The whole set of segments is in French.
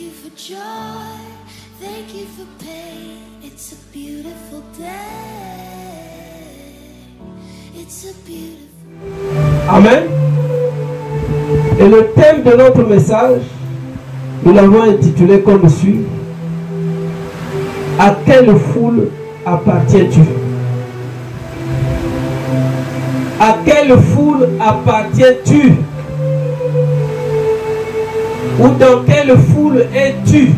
you for joy, thank you for pain. It's a beautiful day. It's a beautiful. Amen. Et le thème de notre message, nous l'avons intitulé comme suit. À quelle foule appartiens-tu? À quelle foule appartiens-tu? Ou dans quelle foule es-tu?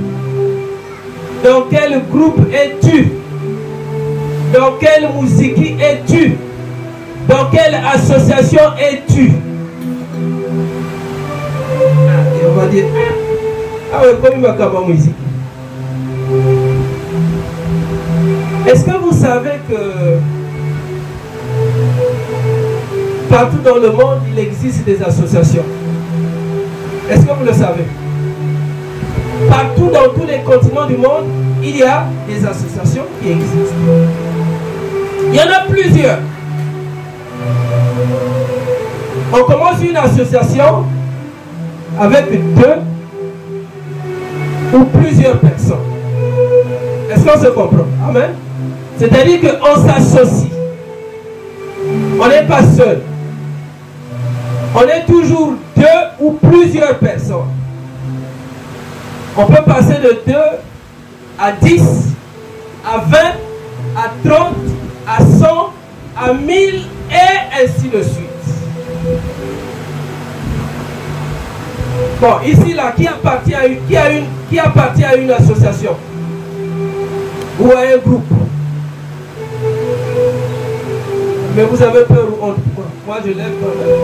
Dans quel groupe es-tu? Dans quelle musique es-tu? Dans quelle association es-tu? Et on va dire, ah ouais, comme il m'a qu'à musique. Est-ce que vous savez que partout dans le monde, il existe des associations? Est-ce que vous le savez? Partout dans tous les continents du monde, il y a des associations qui existent. Il y en a plusieurs. On commence une association avec 2 ou plusieurs personnes. Est-ce qu'on se comprend? Amen. C'est-à-dire qu'on s'associe. On n'est pas seul. On est toujours 2 ou plusieurs personnes. On peut passer de 2 à 10, à 20, à 30, à 100, à 1000 et ainsi de suite. Bon, ici, là, qui appartient à une association ou à un groupe? Mais vous avez peur ou honte? Moi, je lève quand même.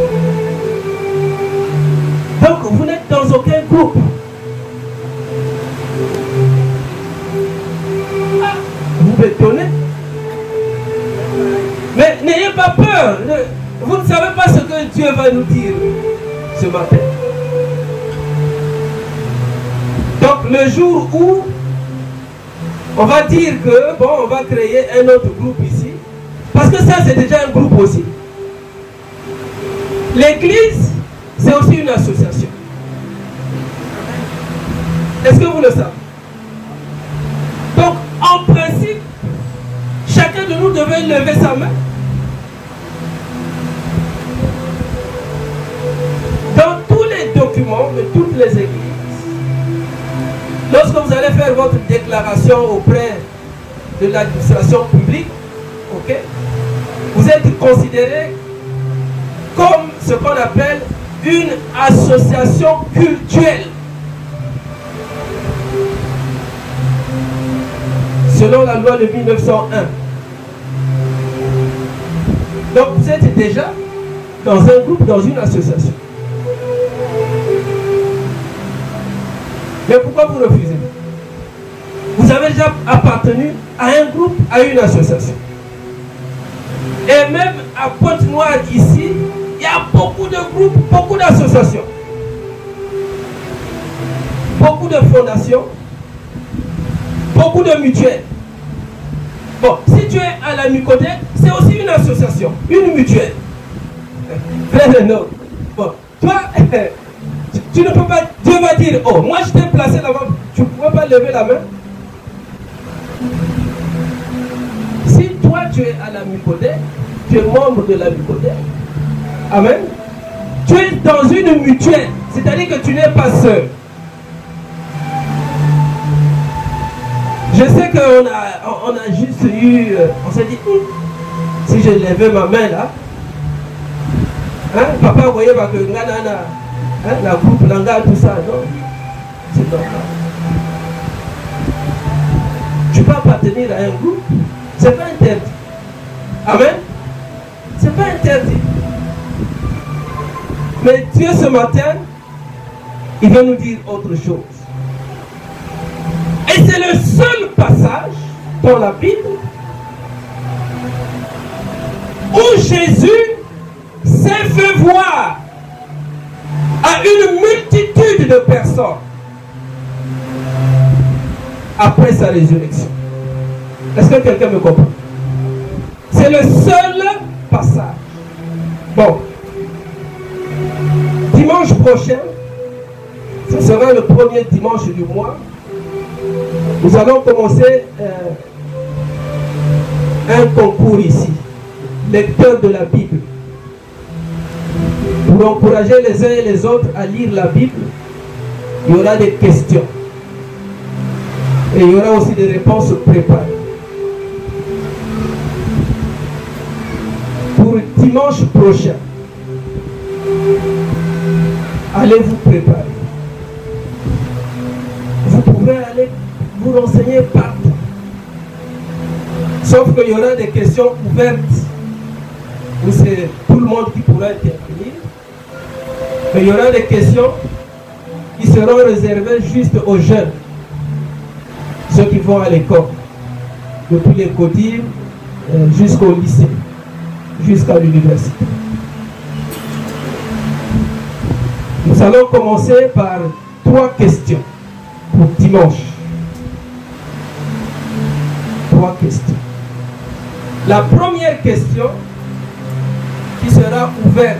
Donc, vous n'êtes dans aucun groupe. Ah, vous m'étonnez. Mais n'ayez pas peur. Vous ne savez pas ce que Dieu va nous dire ce matin. Donc, le jour où on va dire que, bon, on va créer un autre groupe ici, parce que ça, c'est déjà un groupe aussi. L'église, c'est aussi une association. Est-ce que vous le savez? Donc, en principe, chacun de nous devait lever sa main. Dans tous les documents de toutes les églises, lorsque vous allez faire votre déclaration auprès de l'administration publique, ok, vous êtes considéré comme ce qu'on appelle une association cultuelle. Selon la loi de 1901. Donc vous êtes déjà dans un groupe, dans une association. Mais pourquoi vous refusez? Vous avez déjà appartenu à un groupe, à une association. Et même à Pointe-Noire ici, il y a beaucoup de groupes, beaucoup d'associations. Beaucoup de fondations, beaucoup de mutuelles. Bon, si tu es à la Mucodec, c'est aussi une association, une mutuelle. Frère Renaud, bon, toi, tu ne peux pas, Dieu va dire, oh, moi je t'ai placé là-bas, tu ne pouvais pas lever la main. Si toi tu es à la Mucodec, tu es membre de la Mucodec, amen, tu es dans une mutuelle, c'est-à-dire que tu n'es pas seul. Je sais qu'on a juste eu, on s'est dit, si je levais ma main là, hein, papa voyait que la groupe, l'anga, tout ça, non, c'est normal. Tu peux appartenir à un groupe, c'est pas interdit. Amen. C'est pas interdit. Mais Dieu ce matin, il va nous dire autre chose. Et c'est le seul passage dans la Bible où Jésus s'est fait voir à une multitude de personnes après sa résurrection. Est-ce que quelqu'un me comprend? C'est le seul passage. Bon. Dimanche prochain, Ce sera le premier dimanche du mois. Nous allons commencer un concours ici, lecteur de la Bible. Pour encourager les uns et les autres à lire la Bible, il y aura des questions. Et il y aura aussi des réponses préparées. Pour dimanche prochain, allez vous préparer. Vous pourrez aller vous renseigner partout. Sauf qu'il y aura des questions ouvertes où c'est tout le monde qui pourra intervenir. Mais il y aura des questions qui seront réservées juste aux jeunes, ceux qui vont à l'école, depuis les codires jusqu'au lycée, jusqu'à l'université. Nous allons commencer par 3 questions pour dimanche. 3 questions. La première question qui sera ouverte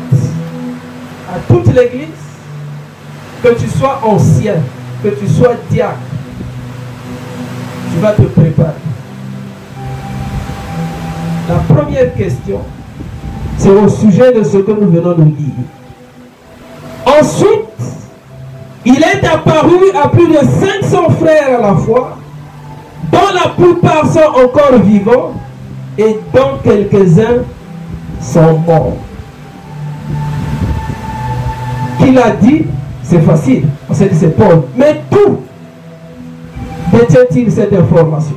à toute l'église, que tu sois ancien, que tu sois diacre, tu vas te préparer. La première question, c'est au sujet de ce que nous venons de lire. Ensuite, il est apparu à plus de 500 frères à la fois, dont la plupart sont encore vivants et dont quelques-uns sont morts. Qui l'a dit? C'est facile, on s'est dit c'est Paul. Mais d'où détient-il cette information?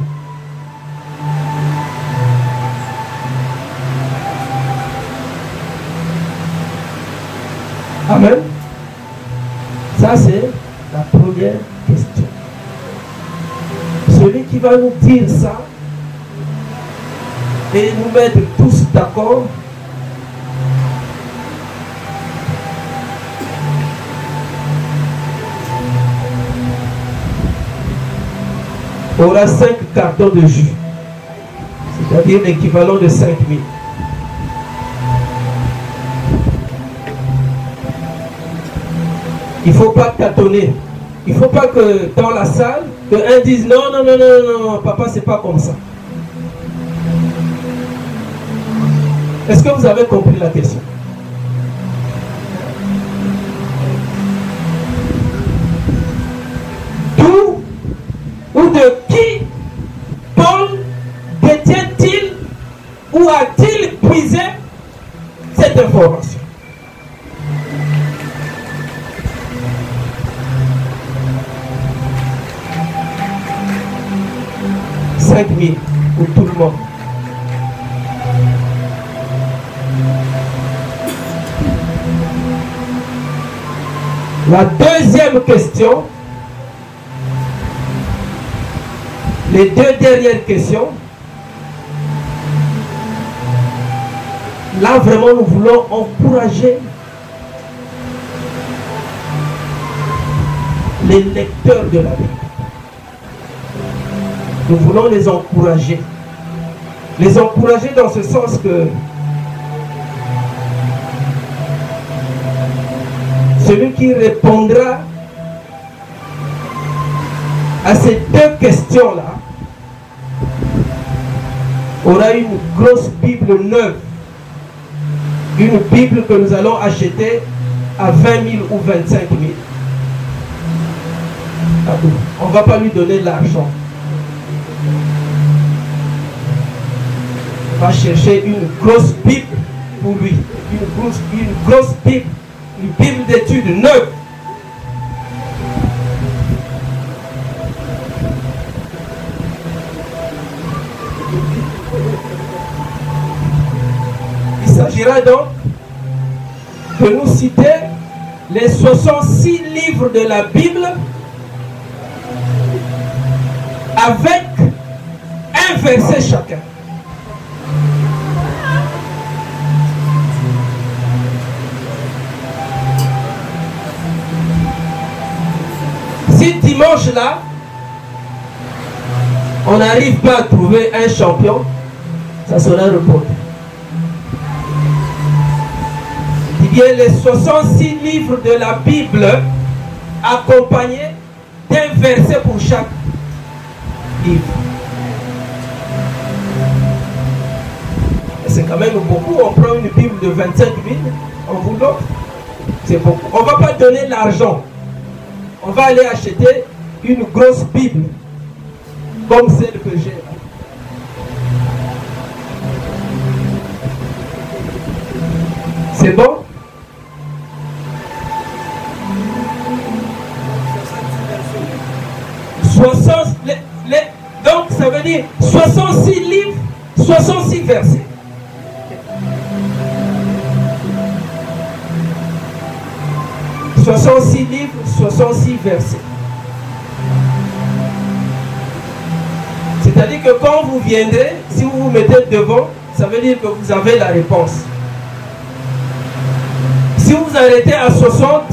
Amen. Ça c'est la première question. Celui qui va nous dire ça et nous mettre tous d'accord, aura 5 cartons de jus, c'est-à-dire l'équivalent de 5 000. Il ne faut pas tâtonner. Il ne faut pas que dans la salle, qu'un dise non, non, non, non, non, papa, c'est pas comme ça. Est-ce que vous avez compris la question? D'où ou de qui Paul détient-il ou a-t-il puisé cette information? « 5 000 pour tout le monde. » La deuxième question, les 2 dernières questions, là vraiment nous voulons encourager les lecteurs de la Bible. Nous voulons les encourager. Les encourager dans ce sens que celui qui répondra à ces 2 questions-là aura une grosse Bible neuve. Une Bible que nous allons acheter à 20 000 ou 25 000. On ne va pas lui donner l'argent. On va chercher une grosse Bible pour lui. Une grosse Bible. Une Bible d'études neuve. Il s'agira donc de nous citer les 66 livres de la Bible avec un verset chacun. Si dimanche là, on n'arrive pas à trouver un champion, ça sera reporté. Il y a les 66 livres de la Bible accompagné d'un verset pour chaque livre. C'est quand même beaucoup. On prend une Bible de 25 000, on vous l'offre. C'est beaucoup. On ne va pas donner l'argent. On va aller acheter une grosse Bible comme celle que j'ai là. C'est bon? Donc ça veut dire 66 livres, 66 versets. « 66 livres, 66 versets. » C'est-à-dire que quand vous viendrez, si vous vous mettez devant, ça veut dire que vous avez la réponse. Si vous vous arrêtez à 60,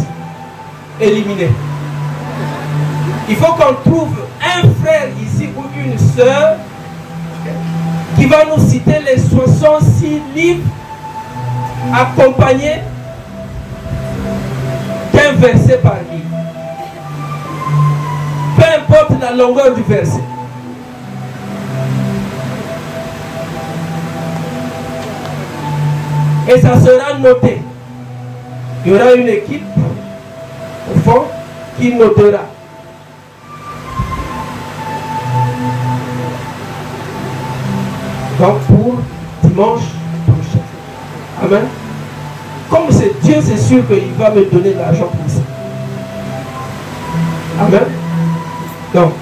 éliminez. Il faut qu'on trouve un frère ici ou une sœur qui va nous citer les 66 livres accompagnés d'un verset par livre. Peu importe la longueur du verset. Et ça sera noté. Il y aura une équipe au fond qui notera. Donc pour dimanche prochain. Amen. Comme c'est Dieu, c'est sûr qu'il va me donner l'argent pour ça. Amen. Donc,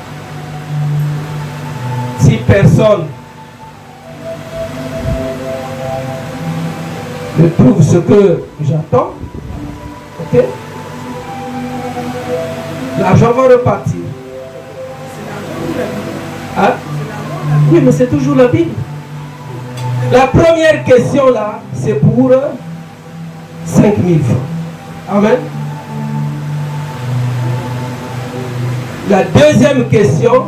si personne ne trouve ce que j'attends, ok, l'argent va repartir. Hein? Oui, mais c'est toujours la Bible. La première question là, c'est pour 5 000 francs. Amen. La deuxième question,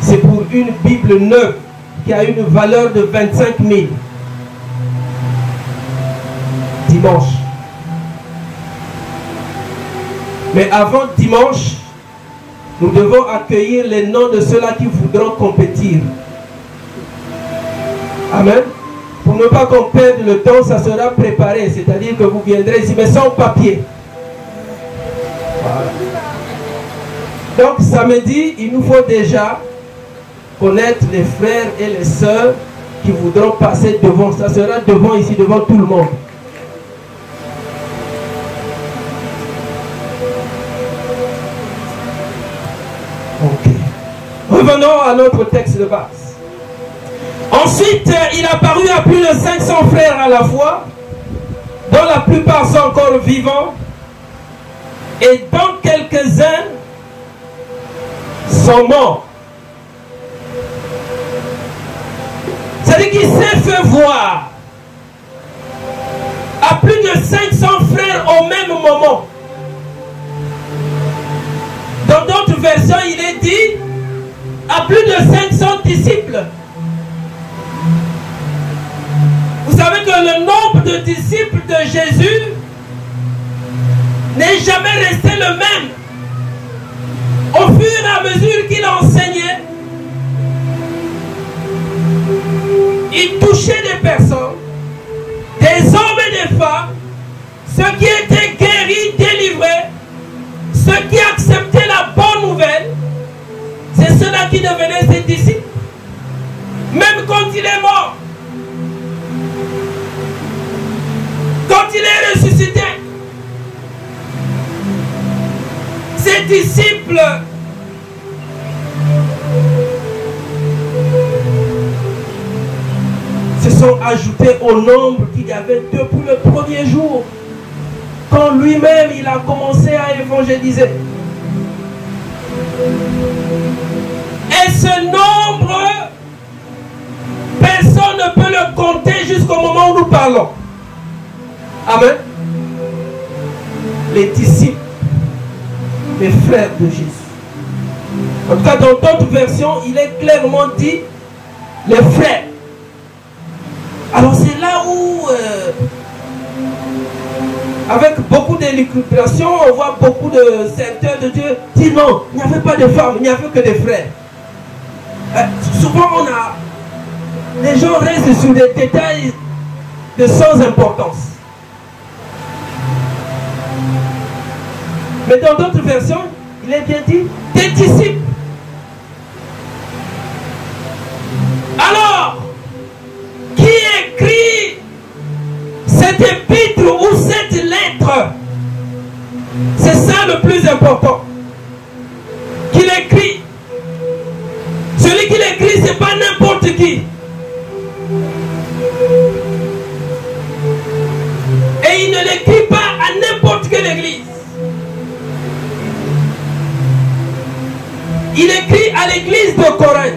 c'est pour une Bible neuve qui a une valeur de 25 000. Dimanche. Mais avant dimanche, nous devons accueillir les noms de ceux-là qui voudront compétir. Amen. Pour ne pas qu'on perde le temps, ça sera préparé. C'est-à-dire que vous viendrez ici, mais sans papier. Voilà. Donc samedi, il nous faut déjà connaître les frères et les sœurs qui voudront passer devant. Ça sera devant ici, devant tout le monde. Ok. Revenons à notre texte de base. Ensuite, il apparut à plus de 500 frères à la fois, dont la plupart sont encore vivants, et dont quelques-uns sont morts. C'est-à-dire qu'il s'est fait voir à plus de 500 frères au même moment. Dans d'autres versions, il est dit à plus de 500 disciples. Vous savez que le nombre de disciples de Jésus n'est jamais resté le même. Au fur et à mesure qu'il enseignait, il touchait des personnes, des hommes et des femmes, ceux qui étaient guéris, délivrés, ceux qui acceptaient la bonne nouvelle. C'est ceux-là qui devenaient ses disciples. Même quand il est mort, quand il est ressuscité, ses disciples se sont ajoutés au nombre qu'il y avait depuis le premier jour, quand lui-même il a commencé à évangéliser. Et ce nombre, personne ne peut le compter jusqu'au moment où nous parlons. Amen. Les disciples, les frères de Jésus. En tout cas, dans d'autres versions, il est clairement dit les frères. Alors c'est là où avec beaucoup d'élucubration, on voit beaucoup de serviteurs de Dieu dire non, il n'y avait pas de femmes, il n'y avait que des frères. Souvent, les gens restent sur des détails de sans importance. Mais dans d'autres versions, il est bien dit des disciples. Alors, qui écrit cette épître ou cette lettre? C'est ça le plus important. Qui l'écrit? Celui qui l'écrit, c'est pas n'importe qui. Et il ne l'écrit pas à n'importe quelle église. Il écrit à l'église de Corinthe.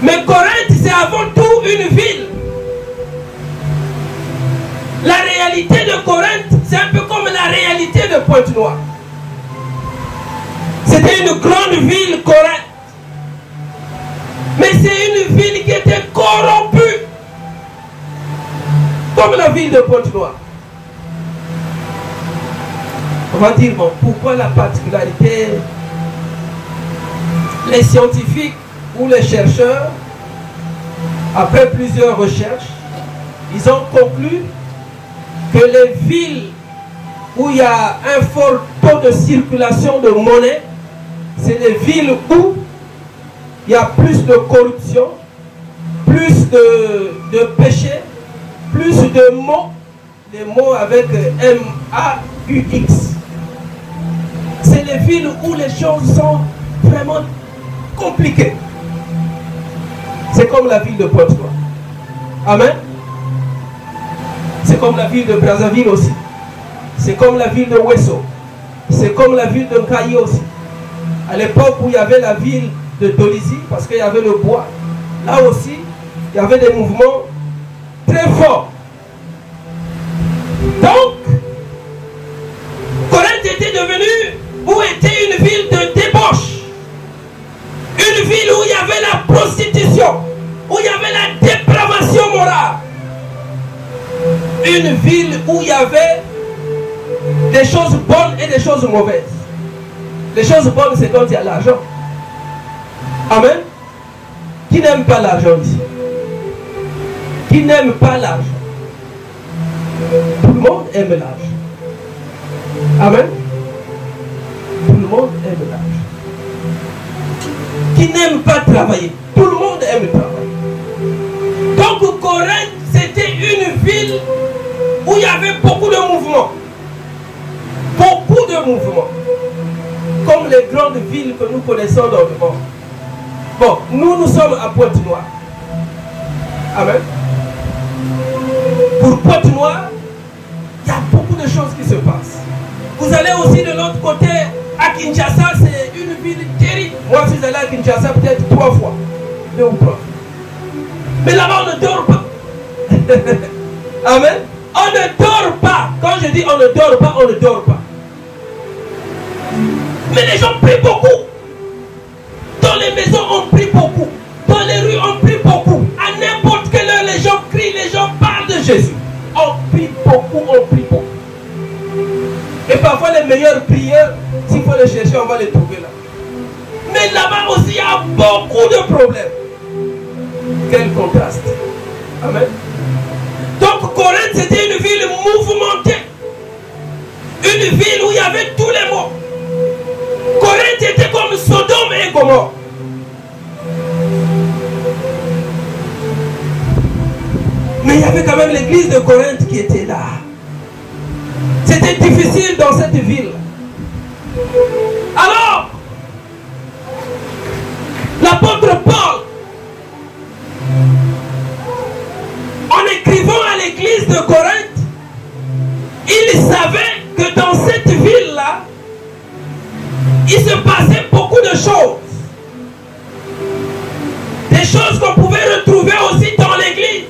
Mais Corinthe, c'est avant tout une ville. La réalité de Corinthe, c'est un peu comme la réalité de Pointe-Noire. C'était une grande ville, Corinthe. Mais c'est une ville qui était corrompue. Comme la ville de Pointe-Noire. On va dire, bon, pourquoi la particularité? Les scientifiques ou les chercheurs, après plusieurs recherches, ils ont conclu que les villes où il y a un fort taux de circulation de monnaie, c'est les villes où il y a plus de corruption, plus de péché, plus de mots, les mots avec M-A-U-X. C'est les villes où les choses sont vraiment compliquées. C'est comme la ville de Pointe-Noire. Amen. C'est comme la ville de Brazzaville aussi. C'est comme la ville de Ouesso. C'est comme la ville de Nkayi aussi. À l'époque où il y avait la ville de Dolisie, parce qu'il y avait le bois, là aussi, il y avait des mouvements très forts. Donc, Corinthe était devenue, ou était une ville de débauche. Une ville où il y avait la prostitution, où il y avait la dépravation morale. Une ville où il y avait des choses bonnes et des choses mauvaises. Les choses bonnes, c'est quand il y a l'argent. Amen. Qui n'aime pas l'argent ici? Qui n'aime pas l'argent? Tout le monde aime l'argent. Amen. Tout le monde aime l'argent. Qui n'aime pas travailler? Tout le monde aime travailler. Donc Corinthe, c'était une ville où il y avait beaucoup de mouvements. Beaucoup de mouvements. Comme les grandes villes que nous connaissons dans le monde. Bon, nous sommes à Pointe-Noire. Amen. Pour Pointe-Noire, il y a beaucoup de choses qui se passent. Vous allez aussi de l'autre côté, à Kinshasa, c'est une ville terrible. Moi, je suis allé à Kinshasa peut-être 3 fois. 2 ou 3. Mais là-bas, on ne dort pas. Amen. On ne dort pas. Quand je dis on ne dort pas, on ne dort pas. Mais les gens prient beaucoup. Dans les maisons, on prie beaucoup. Dans les rues, on prie beaucoup. À n'importe quelle heure, les gens crient, les gens parlent de Jésus. On prie beaucoup, on prie beaucoup. Et parfois, les meilleurs prières, s'il faut les chercher, on va les trouver là. Mais là-bas aussi, il y a beaucoup de problèmes. Quel contraste. Amen. Donc, Corinthe, c'était une ville mouvementée. Une ville où il y avait tous les mots. Corinthe était comme Sodome et Gomorrhe. Mais il y avait quand même l'église de Corinthe qui était là. C'était difficile dans cette ville. Alors, l'apôtre Paul, en écrivant à l'église de Corinthe, il savait que dans cette ville-là, il se passait beaucoup de choses. Des choses qu'on pouvait retrouver aussi dans l'église.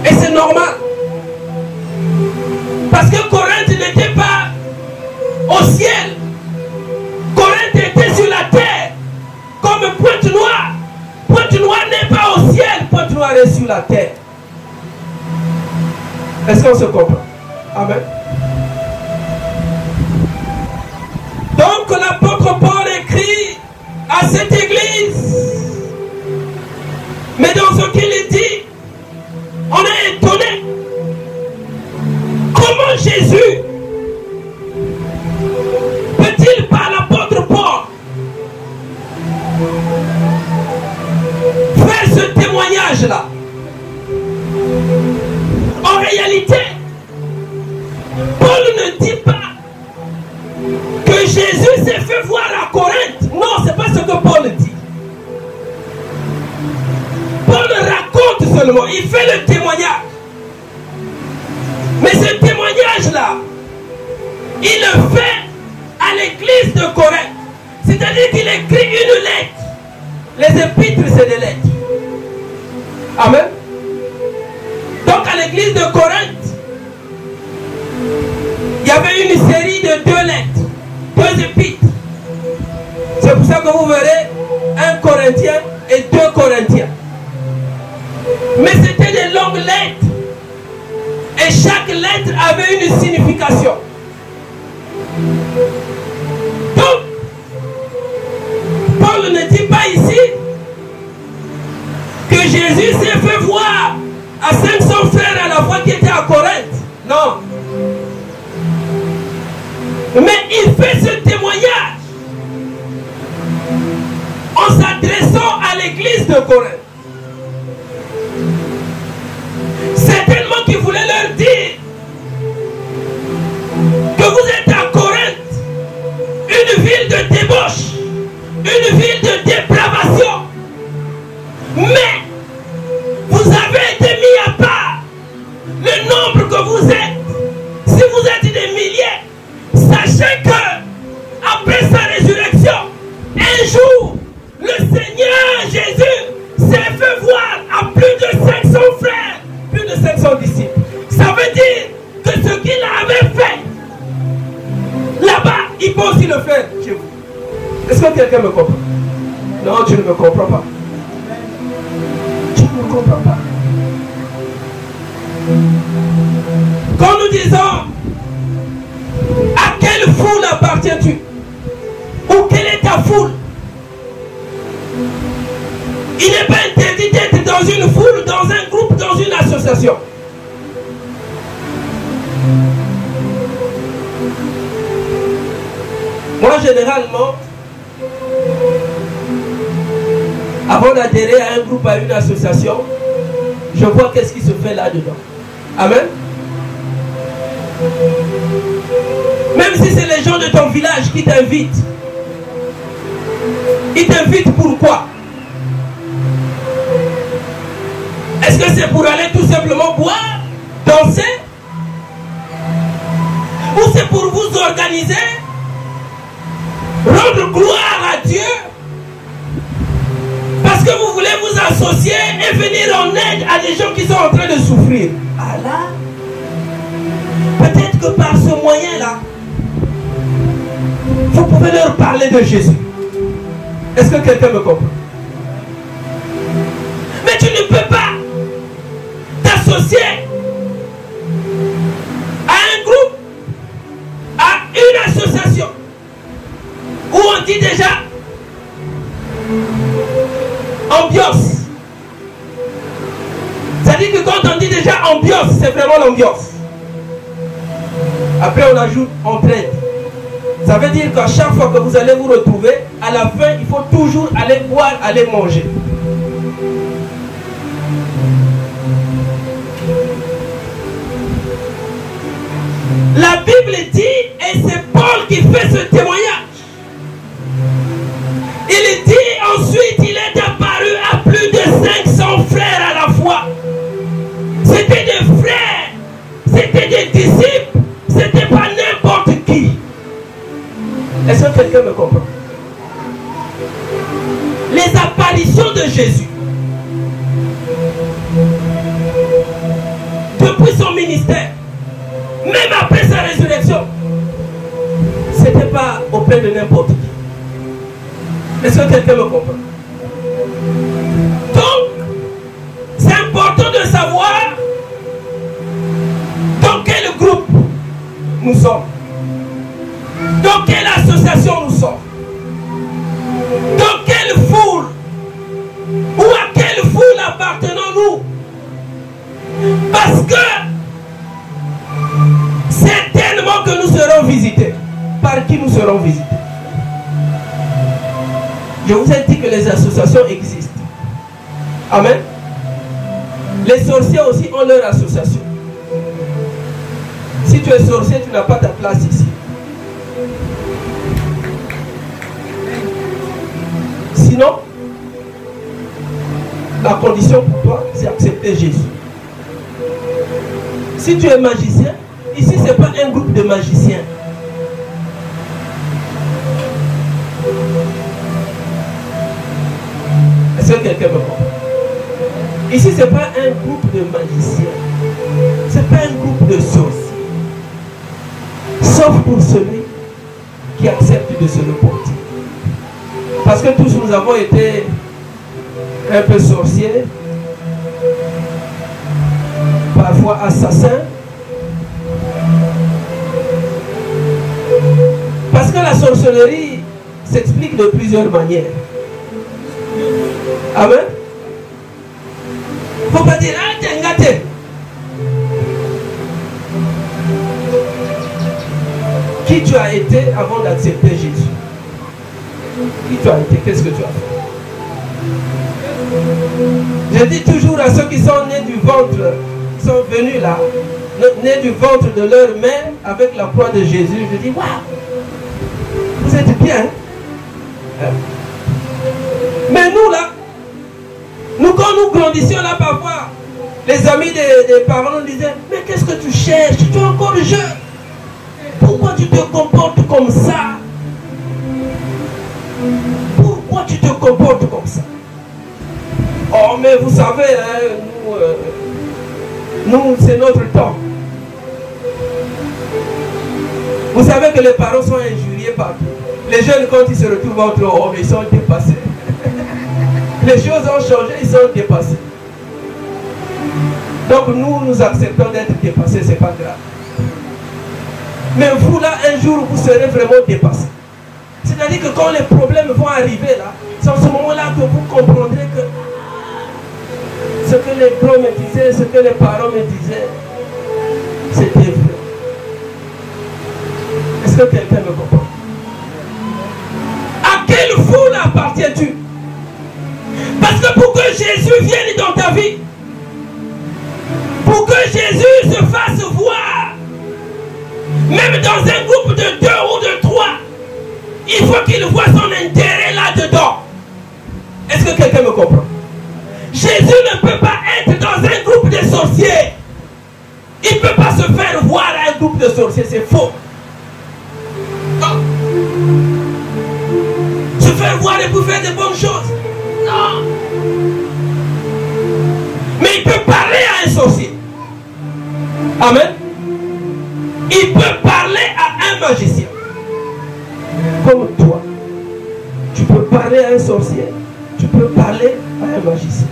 Et c'est normal. Parce que Corinthe n'était pas au ciel. Corinthe était sur la terre. Comme Pointe-Noire. Pointe-Noire n'est pas au ciel. Pointe-Noire est sur la terre. Est-ce qu'on se comprend? Amen. Donc l'apôtre Paul écrit à cette église. Mais dans ce qu'il dit, on est étonné. Comment Jésus peut-il par l'apôtre Paul faire ce témoignage-là? En réalité, Paul ne dit pas que Jésus s'est fait voir à Corinthe. Non, c'est pas ce que Paul dit. Paul raconte seulement, il fait le témoignage. Mais ce témoignage-là, il le fait à l'église de Corinthe. C'est-à-dire qu'il écrit une lettre. Les épîtres, c'est des lettres. Amen. Donc à l'église de Corinthe, il y avait une série de 2 lettres, 2 épîtres. C'est pour ça que vous verrez 1 Corinthien et 2 Corinthiens. Mais c'était des longues lettres. Et chaque lettre avait une signification. Donc, Paul ne dit pas ici que Jésus s'est fait voir à 500 frères à la fois qui étaient à Corinthe. Non. Mais il fait ce témoignage en s'adressant à l'église de Corinthe. Certainement qu'il voulait leur dire que vous êtes à Corinthe, une ville de débauche, une ville de dépravation. Mais vous avez été mis à part. Le nombre que vous êtes, si vous êtes des milliers, sachez que après sa résurrection, un jour, le Seigneur Jésus s'est fait voir à plus de 500 frères, plus de 500 disciples. Ça veut dire que ce qu'il avait fait là-bas, il peut aussi le faire chez vous. Est-ce que quelqu'un me comprend? Non, tu ne me comprends pas. Tu ne me comprends pas. Quand nous disons à quelle foule appartiens-tu? Ou quelle est ta foule? Il n'est pas interdit d'être dans une foule, dans un groupe, dans une association. Moi, généralement, avant d'adhérer à un groupe, à une association, je vois qu'est-ce qui se fait là-dedans. Amen. Même si c'est les gens de ton village qui t'invitent. Ils t'invitent pourquoi? Est-ce que c'est pour aller tout simplement boire, danser? Ou c'est pour vous organiser, rendre gloire à Dieu? Parce que vous voulez vous associer et venir en aide à des gens qui sont en train de souffrir. Ah là, peut-être que par ce moyen-là, vous pouvez leur parler de Jésus. Est-ce que quelqu'un me comprend? Mais tu ne peux pas t'associer à un groupe, à une association, où on dit déjà ambiance. C'est-à-dire que quand on dit déjà ambiance, c'est vraiment l'ambiance. Après on ajoute entraide. Ça veut dire qu'à chaque fois que vous allez vous retrouver, à la fin, il faut toujours aller boire, aller manger. La Bible dit, et c'est Paul qui fait ce témoignage. Il dit ensuite, il est apparu à plus de 500 frères à la fois. C'était des frères, c'était des disciples, c'était pas n'importe qui. Est-ce que quelqu'un me comprend? Les apparitions de Jésus, depuis son ministère, même après sa résurrection, c'était pas auprès de n'importe qui. Est-ce que quelqu'un me comprend? Donc, c'est important de savoir nous sommes? Dans quelle association nous sommes? Dans quelle foule? Ou à quelle foule appartenons-nous? Parce que certainement que nous serons visités. Par qui nous serons visités? Je vous ai dit que les associations existent. Amen. Les sorciers aussi ont leur association. Si tu es sorcier, tu n'as pas ta place ici. Sinon, la condition pour toi, c'est accepter Jésus. Si tu es magicien, ici, ce n'est pas un groupe de magiciens. Est-ce que quelqu'un me comprend? Ici, ce n'est pas un groupe de magiciens. Ce n'est pas un groupe de sorciers. Sauf pour celui qui accepte de se reporter. Parce que tous nous avons été un peu sorciers, parfois assassins. Parce que la sorcellerie s'explique de plusieurs manières. Amen. Il ne faut pas dire, ah, t'es gâté. Qui tu as été avant d'accepter Jésus? Qui tu as été? Qu'est-ce que tu as fait? Je dis toujours à ceux qui sont nés du ventre, qui sont venus là, nés du ventre de leur mère avec la croix de Jésus, je dis, waouh, vous êtes bien. Mais nous là, quand nous grandissions là parfois, les amis des parents nous disaient, mais qu'est-ce que tu cherches? Tu es encore jeune. Pourquoi tu te comportes comme ça? Pourquoi tu te comportes comme ça? Oh, mais vous savez, hein, nous c'est notre temps. Vous savez que les parents sont injuriés partout. Les jeunes, quand ils se retrouvent entre hommes, ils sont dépassés. Les choses ont changé, ils sont dépassés. Donc nous acceptons d'être dépassés, c'est pas grave. Mais vous là, un jour, vous serez vraiment dépassés. C'est-à-dire que quand les problèmes vont arriver là, c'est en ce moment-là que vous comprendrez que ce que les pros me disaient, ce que les parents me disaient, c'était vrai. Est-ce que quelqu'un me comprend? À quelle foule appartiens-tu? Parce que pour que Jésus vienne dans ta vie, pour que Jésus se fasse voir, même dans un groupe de 2 ou de 3, il faut qu'il voit son intérêt là-dedans. Est-ce que quelqu'un me comprend? Jésus ne peut pas être dans un groupe de sorciers. Il ne peut pas se faire voir à un groupe de sorciers, c'est faux. Non. Se faire voir et pour faire de bonnes choses. Non. Mais il peut parler à un sorcier. Amen. Il peut parler à un magicien. Comme toi. Tu peux parler à un sorcier. Tu peux parler à un magicien.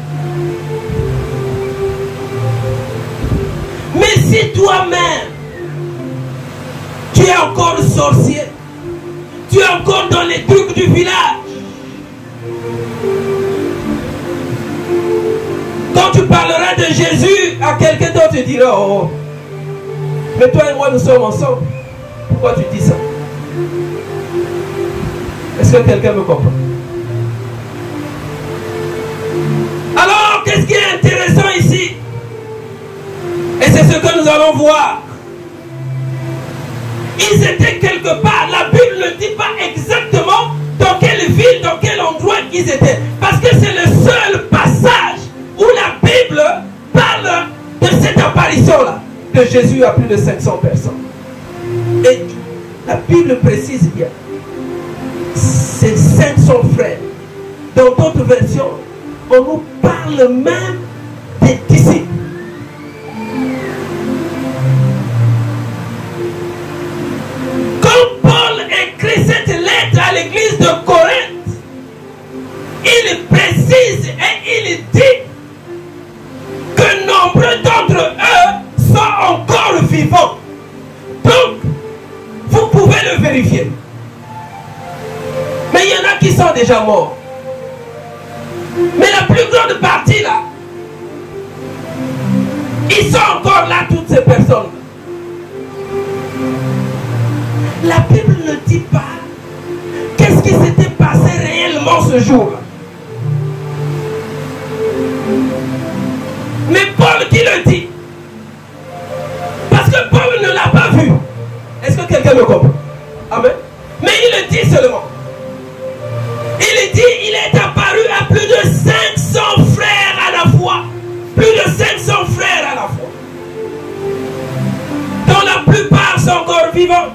Mais si toi-même, tu es encore sorcier, tu es encore dans les trucs du village, quand tu parleras de Jésus à quelqu'un d'autre, tu diras, oh, mais toi et moi nous sommes ensemble. Pourquoi tu dis ça? Est-ce que quelqu'un me comprend? Alors, qu'est-ce qui est intéressant ici? Et c'est ce que nous allons voir. Ils étaient quelque part, la Bible ne dit pas exactement dans quelle ville, dans quel endroit ils étaient. Parce que c'est le seul passage où la Bible parle de cette apparition-là, que Jésus a plus de 500 personnes. Et la Bible précise bien, c'est 500 frères. Dans d'autres versions, on nous parle même des disciples. Quand Paul écrit cette lettre à l'église de Corinthe, il précise et il dit que nombreux d'entre eux sont encore vivants. Donc, vérifier. Mais il y en a qui sont déjà morts. Mais la plus grande partie là, ils sont encore là, toutes ces personnes. La Bible ne dit pas qu'est-ce qui s'était passé réellement ce jour-là. Mais Paul qui le dit. Parce que Paul ne l'a pas vu. Est-ce que quelqu'un me comprend? Amen. Mais il le dit seulement. Il dit, il est apparu à plus de 500 frères à la fois. Plus de 500 frères à la fois. Dont la plupart sont encore vivants.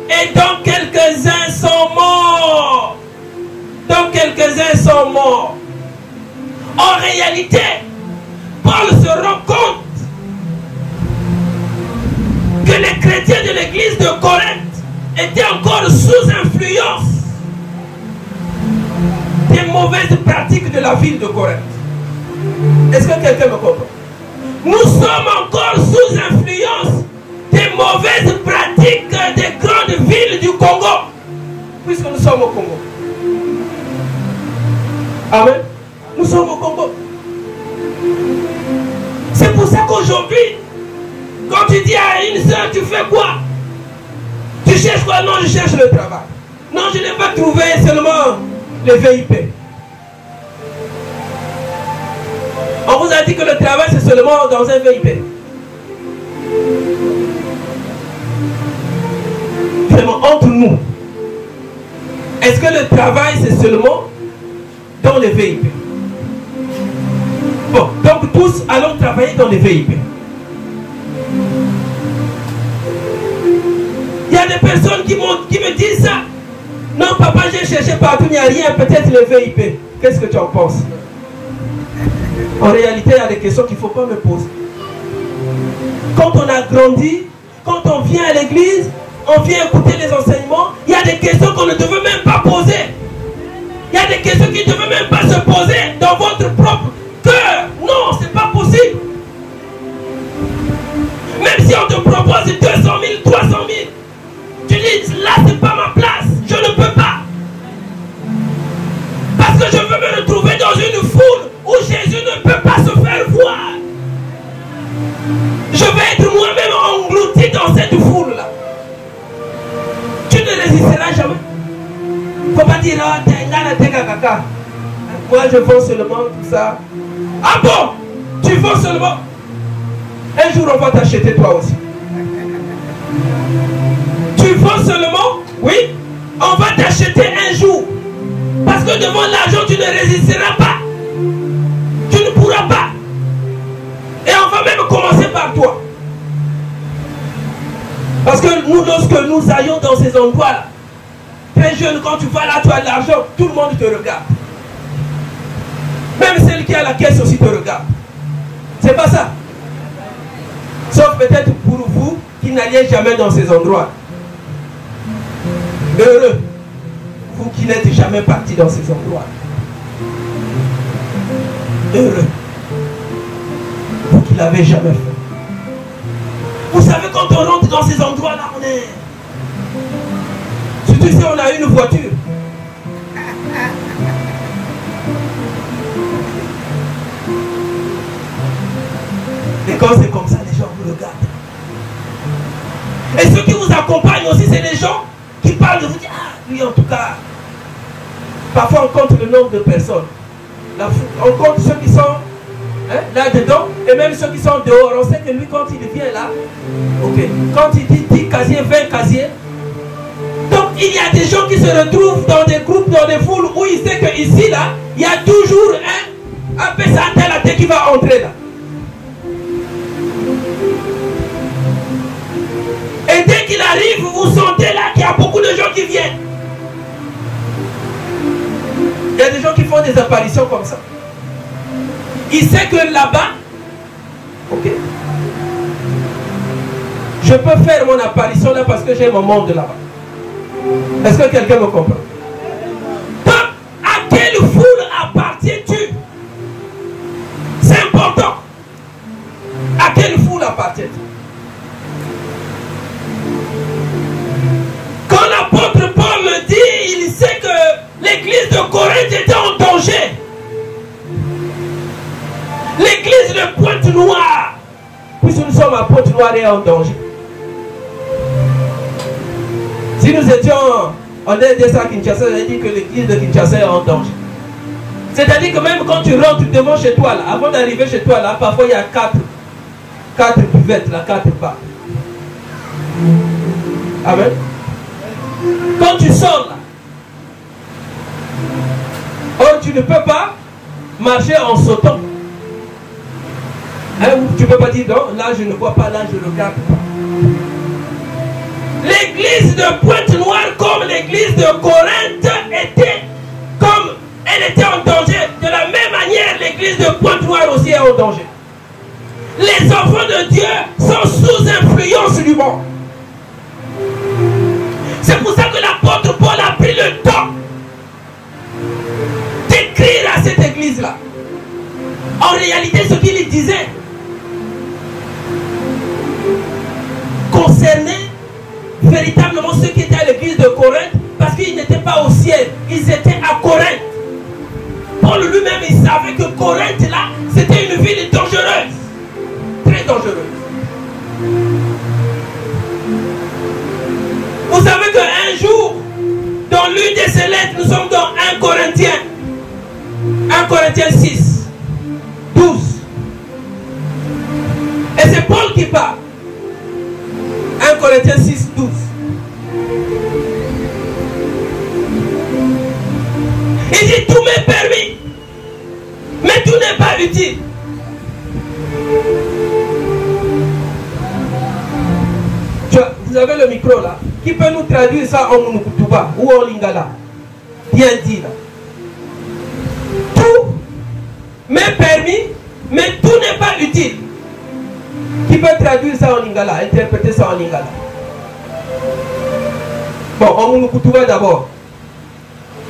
Et dont quelques-uns sont morts. Dont quelques-uns sont morts. En réalité, Paul se rend compte que les chrétiens de l'église de Corinthe étaient encore sous influence des mauvaises pratiques de la ville de Corinthe. Est-ce que quelqu'un me comprend? Nous sommes encore sous influence des mauvaises pratiques des grandes villes du Congo, puisque nous sommes au Congo. Amen. Nous sommes au Congo. C'est pour ça qu'aujourd'hui, quand tu dis à une soeur, tu fais quoi? Tu cherches quoi? Non, je cherche le travail. Non, je n'ai pas trouvé seulement les VIP. On vous a dit que le travail, c'est seulement dans un VIP. Vraiment, entre nous, est-ce que le travail, c'est seulement dans les VIP? Bon, donc tous allons travailler dans les VIP. Il y a des personnes qui me disent ça. Non, papa, j'ai cherché partout, il n'y a rien, peut-être le VIP. Qu'est-ce que tu en penses? En réalité, il y a des questions qu'il ne faut pas me poser. Quand on a grandi, quand on vient à l'église, on vient écouter les enseignements, il y a des questions qu'on ne devait même pas poser. Il y a des questions qui ne devaient même pas se poser dans votre propre cœur. Non, ce n'est pas possible. Même si on te propose 200 000, 300 000, tu dis, là, ce n'est pas ma place. Je ne peux pas. Parce que je veux me retrouver dans une foule où Jésus ne peut pas se faire voir. Je vais être moi-même englouti dans cette foule-là. Tu ne résisteras jamais. Il ne faut pas dire, ah, kaka. Moi, je vends seulement tout ça. Ah bon? Tu vends seulement? Un jour, on va t'acheter toi aussi. Tu vends seulement? Oui. On va t'acheter un jour. Parce que devant l'argent, tu ne résisteras pas. Tu ne pourras pas. Et on va même commencer par toi. Parce que nous, lorsque nous allions dans ces endroits-là, très jeune, quand tu vas là, tu as de l'argent, tout le monde te regarde. Même celle qui a la caisse aussi te regarde. C'est pas ça. Sauf peut-être pour vous qui n'alliez jamais dans ces endroits. Heureux, vous qui n'êtes jamais partis dans ces endroits. Heureux, vous qui ne l'avez jamais fait. Vous savez, quand on rentre dans ces endroits-là, on est... Surtout si on a une voiture. Et quand c'est comme ça, les gens vous regardent. Et ceux qui vous accompagnent aussi, c'est les gens qui parlent de vous dire, ah, lui en tout cas, parfois on compte le nombre de personnes. On compte ceux qui sont là-dedans et même ceux qui sont dehors. On sait que lui, quand il vient là, ok, quand il dit 10 casiers, 20 casiers, donc il y a des gens qui se retrouvent dans des groupes, dans des foules où il sait qu'ici, là, il y a toujours un pessantel qui va entrer là. Et dès qu'il arrive, vous sentez là qu'il y a beaucoup de gens qui viennent. Il y a des gens qui font des apparitions comme ça. Il sait que là-bas, ok, je peux faire mon apparition là parce que j'ai mon monde là-bas. Est-ce que quelqu'un me comprend? Donc, à quelle foule appartiens-tu? C'est important. À quelle foule appartiens-tu? Quand Pointe Noire. Puisque nous sommes à Pointe Noire et en danger. Si nous étions en RDC à Kinshasa, on a dit que l'église de Kinshasa est en danger. C'est-à-dire que même quand tu rentres devant chez toi, là, avant d'arriver chez toi, là, parfois il y a 4 buvettes, là, 4 pas. Amen. Quand tu sors là, oh, tu ne peux pas marcher en sautant. Hein, tu ne peux pas dire non, là je ne vois pas, là je ne regarde pas. L'église de Pointe-Noire, comme l'église de Corinthe, elle était en danger. De la même manière, l'église de Pointe-Noire aussi est en danger. Les enfants de Dieu sont sous influence du monde. C'est pour ça que l'apôtre Paul a pris le temps d'écrire à cette église-là. En réalité, ce qu'il disait concernait véritablement ceux qui étaient à l'église de Corinthe, parce qu'ils n'étaient pas au ciel, ils étaient à Corinthe. Paul lui-même, il savait que Corinthe, là, c'était une ville dangereuse. Très dangereuse. Vous savez qu'un jour, dans l'une de ces lettres, nous sommes dans 1 Corinthiens. 1 Corinthiens 6, 12. Et c'est Paul qui parle. 1 Corinthiens 6, 12. Il dit tout m'est permis, mais tout n'est pas utile. Vous avez le micro là. Qui peut nous traduire ça en Munukutuba ou en Lingala? Bien dit là. Tout m'est permis, mais tout n'est pas utile. Qui peut traduire ça en Lingala, interpréter ça en Lingala? Bon, en Munukutuba d'abord.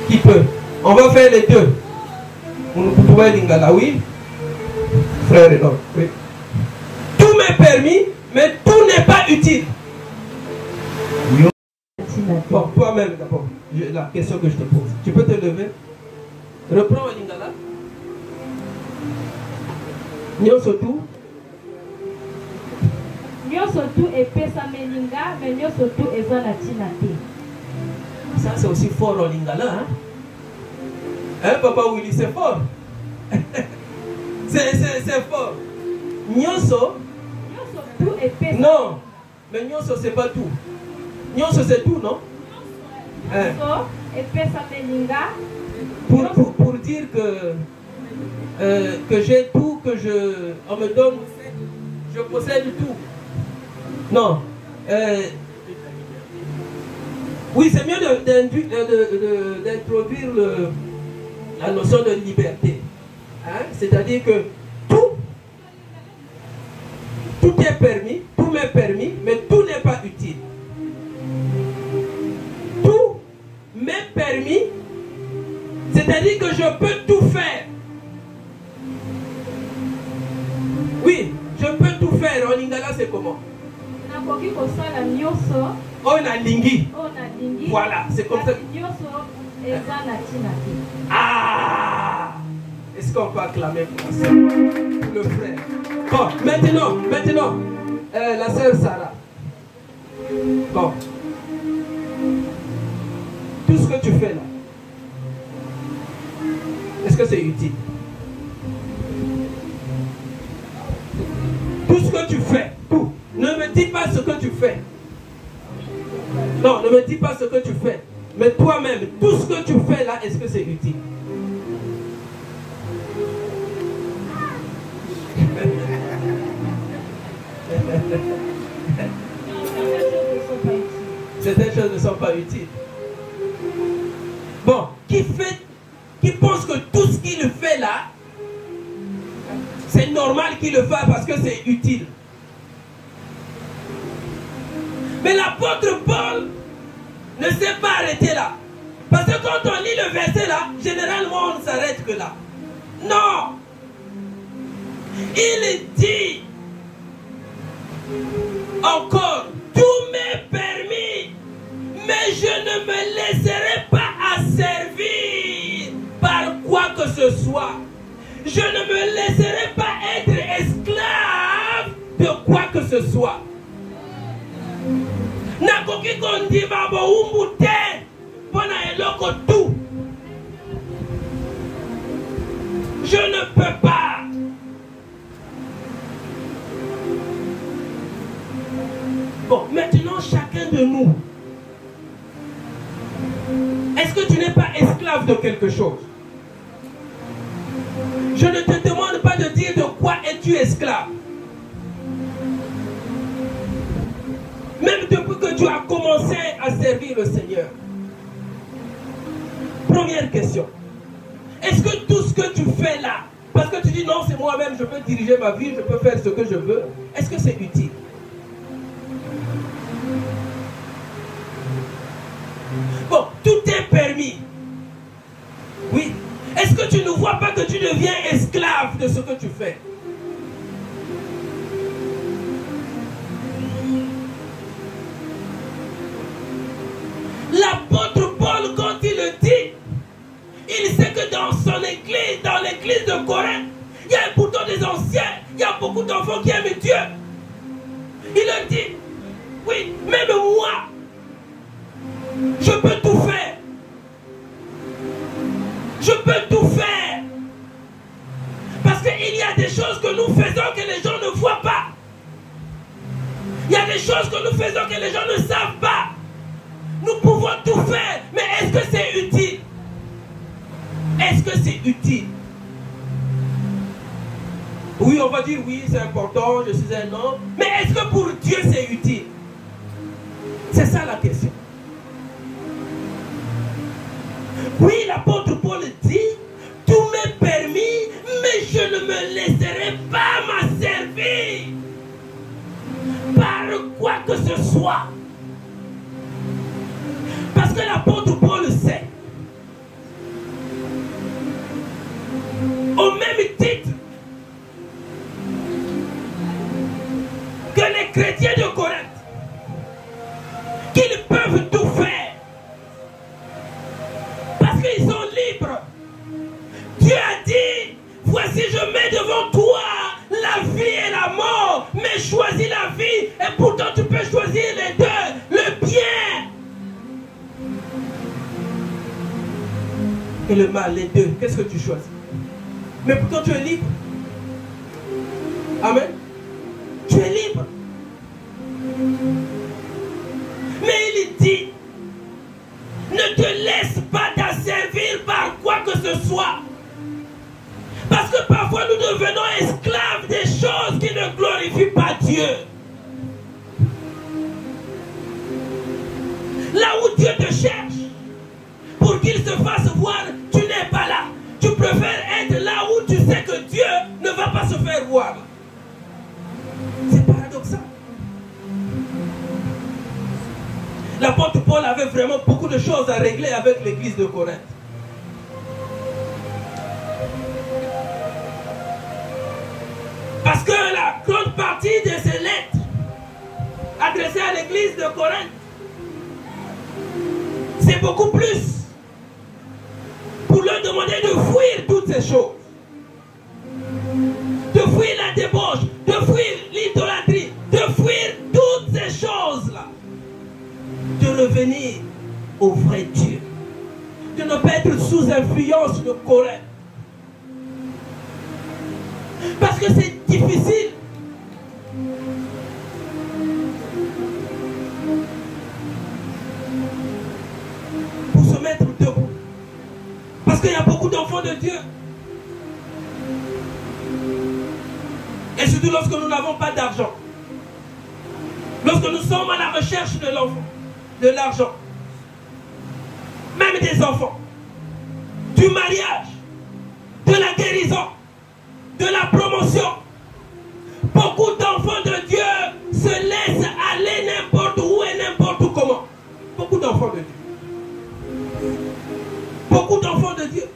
Qui peut? On va faire les deux. Munukutuba et Lingala, oui? Frère et non, oui. Tout m'est permis, mais tout n'est pas utile. Bon, toi-même d'abord, la question que je te pose. Tu peux te lever? Reprends en Lingala. Nyonso tout. Nyonso tout epesa meninga, mais nyonso tout eza na tina te. Ça c'est aussi fort en Lingala, hein? Hein, Papa Willy, c'est fort. c'est fort. Nyonso. Nyonso tout epesa. Non, mais nyonso c'est pas tout. Nyonso c'est tout, non? Nyonso epesa meninga. Pour dire que j'ai tout, on me donne, je possède tout. Non. Oui, c'est mieux d'introduire la notion de liberté. Hein? C'est-à-dire que tout est permis, tout m'est permis, mais tout n'est pas utile. Tout m'est permis, c'est-à-dire que je peux tout faire. Oui, je peux tout faire. En Lingala, c'est comment? On a lingi. Voilà, c'est comme ça. Ah! Est-ce qu'on peut acclamer pour ça? Le frère. Bon, maintenant, la sœur Sarah. Bon. Tout ce que tu fais là, est-ce que c'est utile? Tout ce que tu fais, tout. Ne me dis pas ce que tu fais. Non, ne me dis pas ce que tu fais. Mais toi-même, tout ce que tu fais là, est-ce que c'est utile? Certaines choses ne sont pas utiles. Bon, qui pense que tout ce qu'il fait là, c'est normal qu'il le fasse parce que c'est utile. Mais l'apôtre Paul ne s'est pas arrêté là. Parce que quand on lit le verset là, généralement on ne s'arrête que là. Non! Il dit encore, tout m'est permis, mais je ne me laisserai pas asservir par quoi que ce soit. Je ne me laisserai pas être esclave de quoi que ce soit. Nakoki kondima boumbu te pona eloko tout. Je ne peux pas. Bon, maintenant chacun de nous, est-ce que tu n'es pas esclave de quelque chose? Je ne te demande pas de dire de quoi es-tu esclave. Même depuis que tu as commencé à servir le Seigneur. Première question. Est-ce que tout ce que tu fais là, parce que tu dis non, c'est moi-même, je peux diriger ma vie, je peux faire ce que je veux, est-ce que c'est utile? Bon, tout est permis. Oui. Est-ce que tu ne vois pas que tu deviens esclave de ce que tu fais? L'apôtre Paul, quand il le dit, il sait que dans son église, dans l'église de Corinthe, il y a pourtant des anciens, il y a beaucoup d'enfants qui aiment Dieu. Il leur dit, oui, même moi, je peux tout faire. Je peux tout faire. Parce qu'il y a des choses que nous faisons que les gens ne voient pas. Il y a des choses que nous faisons que les gens ne savent pas. Nous pouvons tout faire, mais est-ce que c'est utile? Est-ce que c'est utile? Oui, on va dire oui, c'est important, je suis un homme. Mais est-ce que pour Dieu c'est utile? C'est ça la question. Oui, l'apôtre Paul dit, tout m'est permis, mais je ne me laisserai pas m'asservir par quoi que ce soit. Parce que l'apôtre Paul sait, au même titre que les chrétiens de Corinthe, qu'ils peuvent tout faire, parce qu'ils sont libres. Dieu a dit, voici je mets devant toi la vie et la mort, mais choisis la vie, et pourtant tu peux choisir les deux, le bien et le mal, les deux. Qu'est-ce que tu choisis? Mais pourtant tu es libre. Amen. Tu es libre. Mais il dit, ne te laisse pas t'asservir par quoi que ce soit. Parce que parfois nous devenons esclaves des choses qui ne glorifient pas Dieu. Là où Dieu te cherche, pour qu'il se fasse voir, tu n'es pas là. Tu préfères être là où tu sais que Dieu ne va pas se faire voir. C'est paradoxal. L'apôtre Paul avait vraiment beaucoup de choses à régler avec l'église de Corinthe. Parce que la grande partie de ces lettres adressées à l'église de Corinthe, c'est beaucoup plus pour leur demander de fuir toutes ces choses. De fuir la débauche, de fuir l'idolâtrie, de fuir toutes ces choses-là. De revenir au vrai Dieu. De ne pas être sous influence de Corinthe. Parce que c'est difficile. Pour se mettre debout. Parce qu'il y a beaucoup d'enfants de Dieu. Et surtout lorsque nous n'avons pas d'argent. Lorsque nous sommes à la recherche de l'enfant, de l'argent. Même des enfants. Du mariage. De la guérison. De la promotion. Beaucoup d'enfants de Dieu se laissent aller n'importe où et n'importe comment. Beaucoup d'enfants de Dieu. Beaucoup d'enfants de Dieu.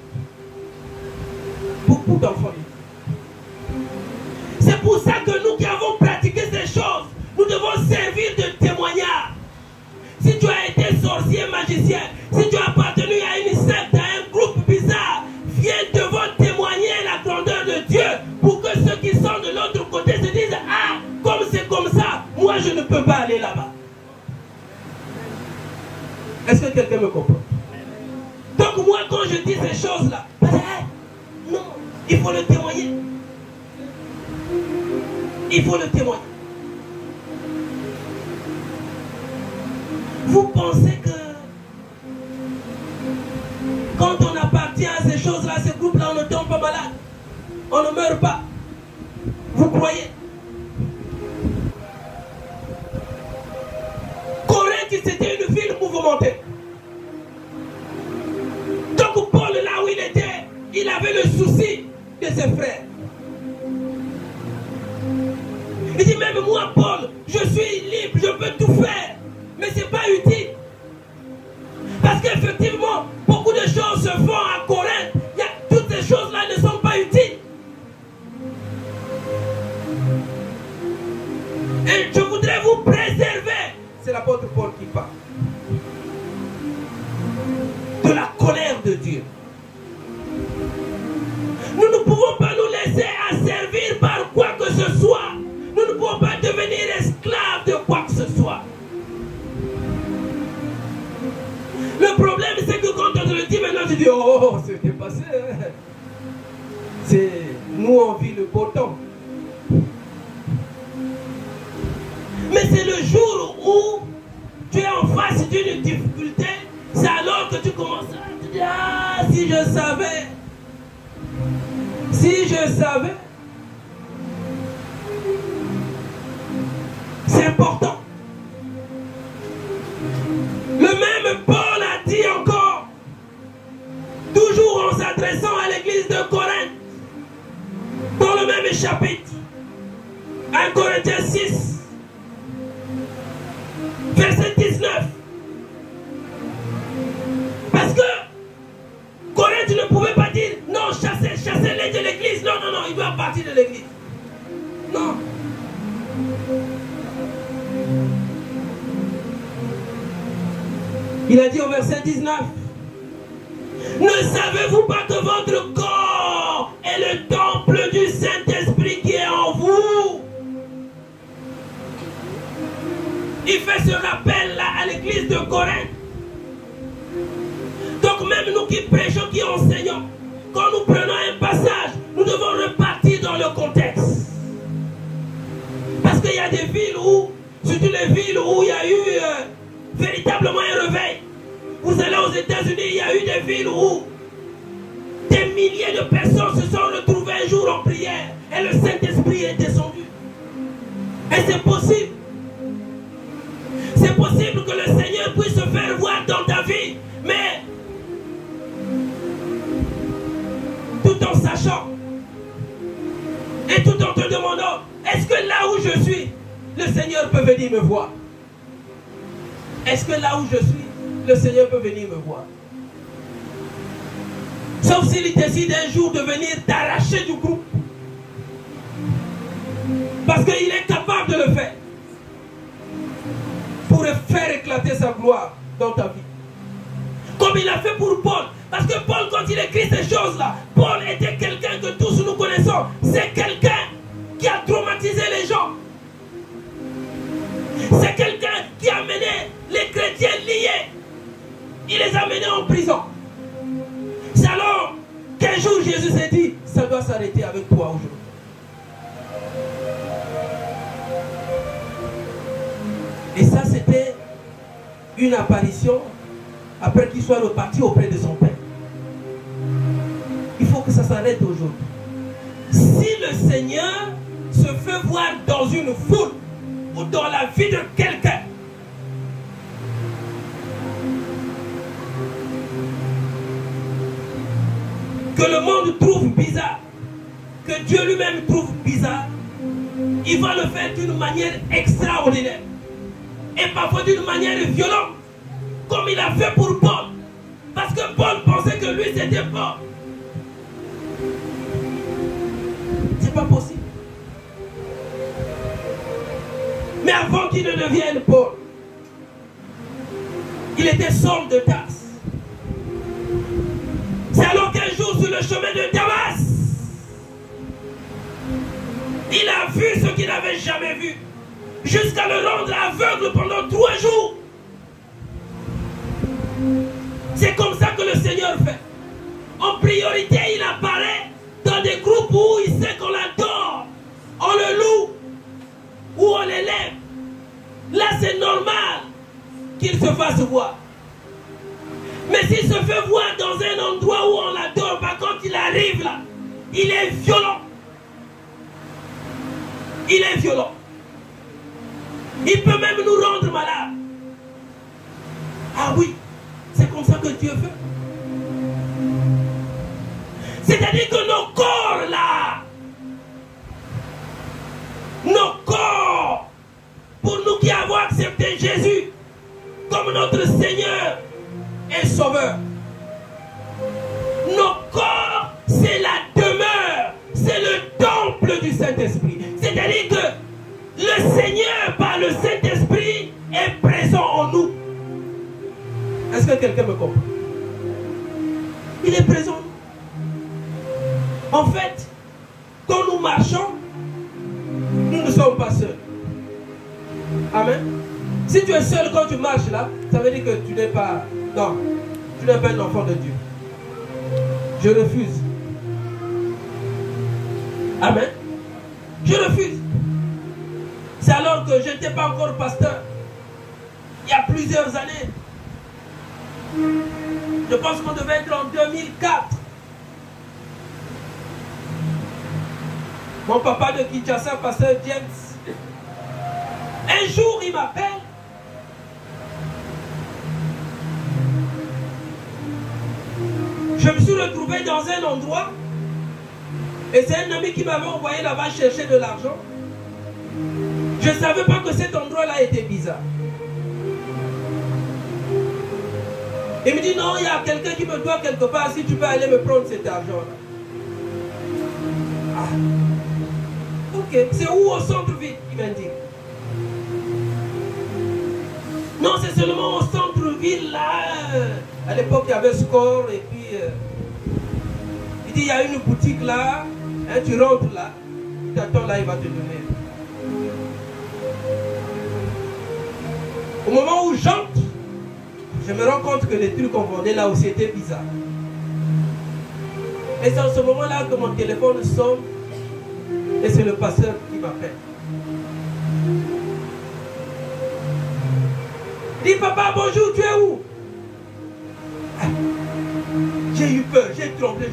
Beaucoup d'enfants de Dieu. C'est pour ça que nous qui avons pratiqué ces choses, nous devons servir de témoignage. Si tu as été sorcier, magicien, si tu as appartenu à une secte, à un groupe bizarre, viens devant témoigner la grandeur de Dieu pour que ceux qui sont de l'autre côté se disent, ah, comme Est-ce que quelqu'un me comprend? Donc moi, quand je dis ces choses-là, non, il faut le témoigner. Il faut le témoigner. Vous pensez que quand on appartient à ces choses-là, ces groupes-là, on ne tombe pas malade, on ne meurt pas? Vous croyez? Corinthe, c'était une ville mouvementée. Donc Paul, là où il était, il avait le souci de ses frères. Il dit, même moi, Paul, je suis libre, je peux tout faire, mais ce n'est pas utile. Parce qu'effectivement, beaucoup de choses se font à Corinthe. Toutes ces choses-là ne sont pas utiles. Et je voudrais vous préserver. C'est l'apôtre Paul qui parle. De la colère de Dieu. Nous ne pouvons pas nous laisser asservir par quoi que ce soit. Nous ne pouvons pas devenir esclaves de quoi que ce soit. Le problème, c'est que quand on te le dit maintenant, tu dis, oh, c'est dépassé. C'est nous, on vit le beau temps. Mais c'est le jour où tu es en face d'une difficulté, c'est alors que tu commences à te dire, ah, si je savais. Si je savais. C'est important. Le même Paul a dit encore, toujours en s'adressant à l'église de Corinthe, dans le même chapitre, 1 Corinthiens 6, verset 19. Parce que Corinthe ne pouvait pas dire, non, chassez-les de l'église. Non, non, non, il doit partir de l'église. Non. Il a dit au verset 19, ne savez-vous pas que votre corps est le temple du Saint-Esprit qui est en vous? Il fait ce rappel là à l'église de Corinthe. Donc même nous qui prêchons, qui enseignons, quand nous prenons un passage, nous devons repartir dans le contexte. Parce qu'il y a des villes où, surtout les villes où il y a eu véritablement un réveil. Vous allez aux États-Unis, il y a eu des villes où des milliers de personnes se sont retrouvées un jour en prière et le Saint-Esprit est descendu. Et c'est possible. C'est possible que le Seigneur puisse se faire voir dans ta vie, mais tout en sachant et tout en te demandant, est-ce que là où je suis, le Seigneur peut venir me voir? Est-ce que là où je suis, le Seigneur peut venir me voir? Sauf s'il décide un jour de venir t'arracher du groupe. Parce qu'il est capable de le faire. Pour faire éclater sa gloire dans ta vie. Comme il a fait pour Paul. Parce que Paul, quand il écrit ces choses-là, Paul était quelqu'un que tous nous connaissons. C'est quelqu'un qui a traumatisé les gens. C'est quelqu'un qui a mené les chrétiens liés. Il les a menés en prison. C'est alors qu'un jour Jésus s'est dit, ça doit s'arrêter avec toi aujourd'hui. Et ça, c'était une apparition après qu'il soit reparti auprès de son Père. Il faut que ça s'arrête aujourd'hui. Si le Seigneur se fait voir dans une foule ou dans la vie de quelqu'un, que le monde trouve bizarre, que Dieu lui-même trouve bizarre, il va le faire d'une manière extraordinaire. Et parfois d'une manière violente, comme il a fait pour Paul. Parce que Paul pensait que lui c'était Paul. C'est pas possible. Mais avant qu'il ne devienne Paul, il était Saul de Tarse. C'est alors qu'un jour sur le chemin de Damas, il a vu ce qu'il n'avait jamais vu. Jusqu'à le rendre aveugle pendant 3 jours. C'est comme ça que le Seigneur fait. En priorité, il apparaît dans des groupes où il sait qu'on l'adore. On le loue ou on l'élève. Là, c'est normal qu'il se fasse voir. Mais s'il se fait voir dans un endroit où on l'adore, par contre, il arrive là, il est violent. Il est violent. Il peut même nous rendre malades. Ah oui, c'est comme ça que Dieu fait. C'est-à-dire que nos corps là, nos corps, pour nous qui avons accepté Jésus comme notre Seigneur et Sauveur, nos corps, c'est la demeure, c'est le temple du Saint-Esprit. C'est-à-dire que le Seigneur, par le Saint-Esprit, est présent en nous. Est-ce que quelqu'un me comprend? Il est présent en nous. En fait, quand nous marchons, nous ne sommes pas seuls. Amen. Si tu es seul quand tu marches là, ça veut dire que tu n'es pas... Non, tu n'es pas un enfant de Dieu. Je refuse. Amen. Je refuse. C'est alors que je n'étais pas encore pasteur. Il y a plusieurs années. Je pense qu'on devait être en 2004. Mon papa de Kinshasa, pasteur James, un jour il m'appelle. Je me suis retrouvé dans un endroit et c'est un ami qui m'avait envoyé là-bas chercher de l'argent. Je ne savais pas que cet endroit-là était bizarre. Il me dit non, il y a quelqu'un qui me doit quelque part, si tu peux aller me prendre cet argent-là. Ah. Ok, c'est où au centre-ville? Il m'a dit. Non, c'est seulement au centre-ville là. À l'époque, il y avait Score et puis il dit il y a une boutique là. Hein, tu rentres là. Il t'attend là, il va te donner. Au moment où j'entre, je me rends compte que les trucs qu'on vendait là aussi étaient bizarres. Et c'est en ce moment-là que mon téléphone sonne. Et c'est le pasteur qui m'appelle. Il dit papa, bonjour, tu es où? Ah, j'ai eu peur, j'ai tremblé.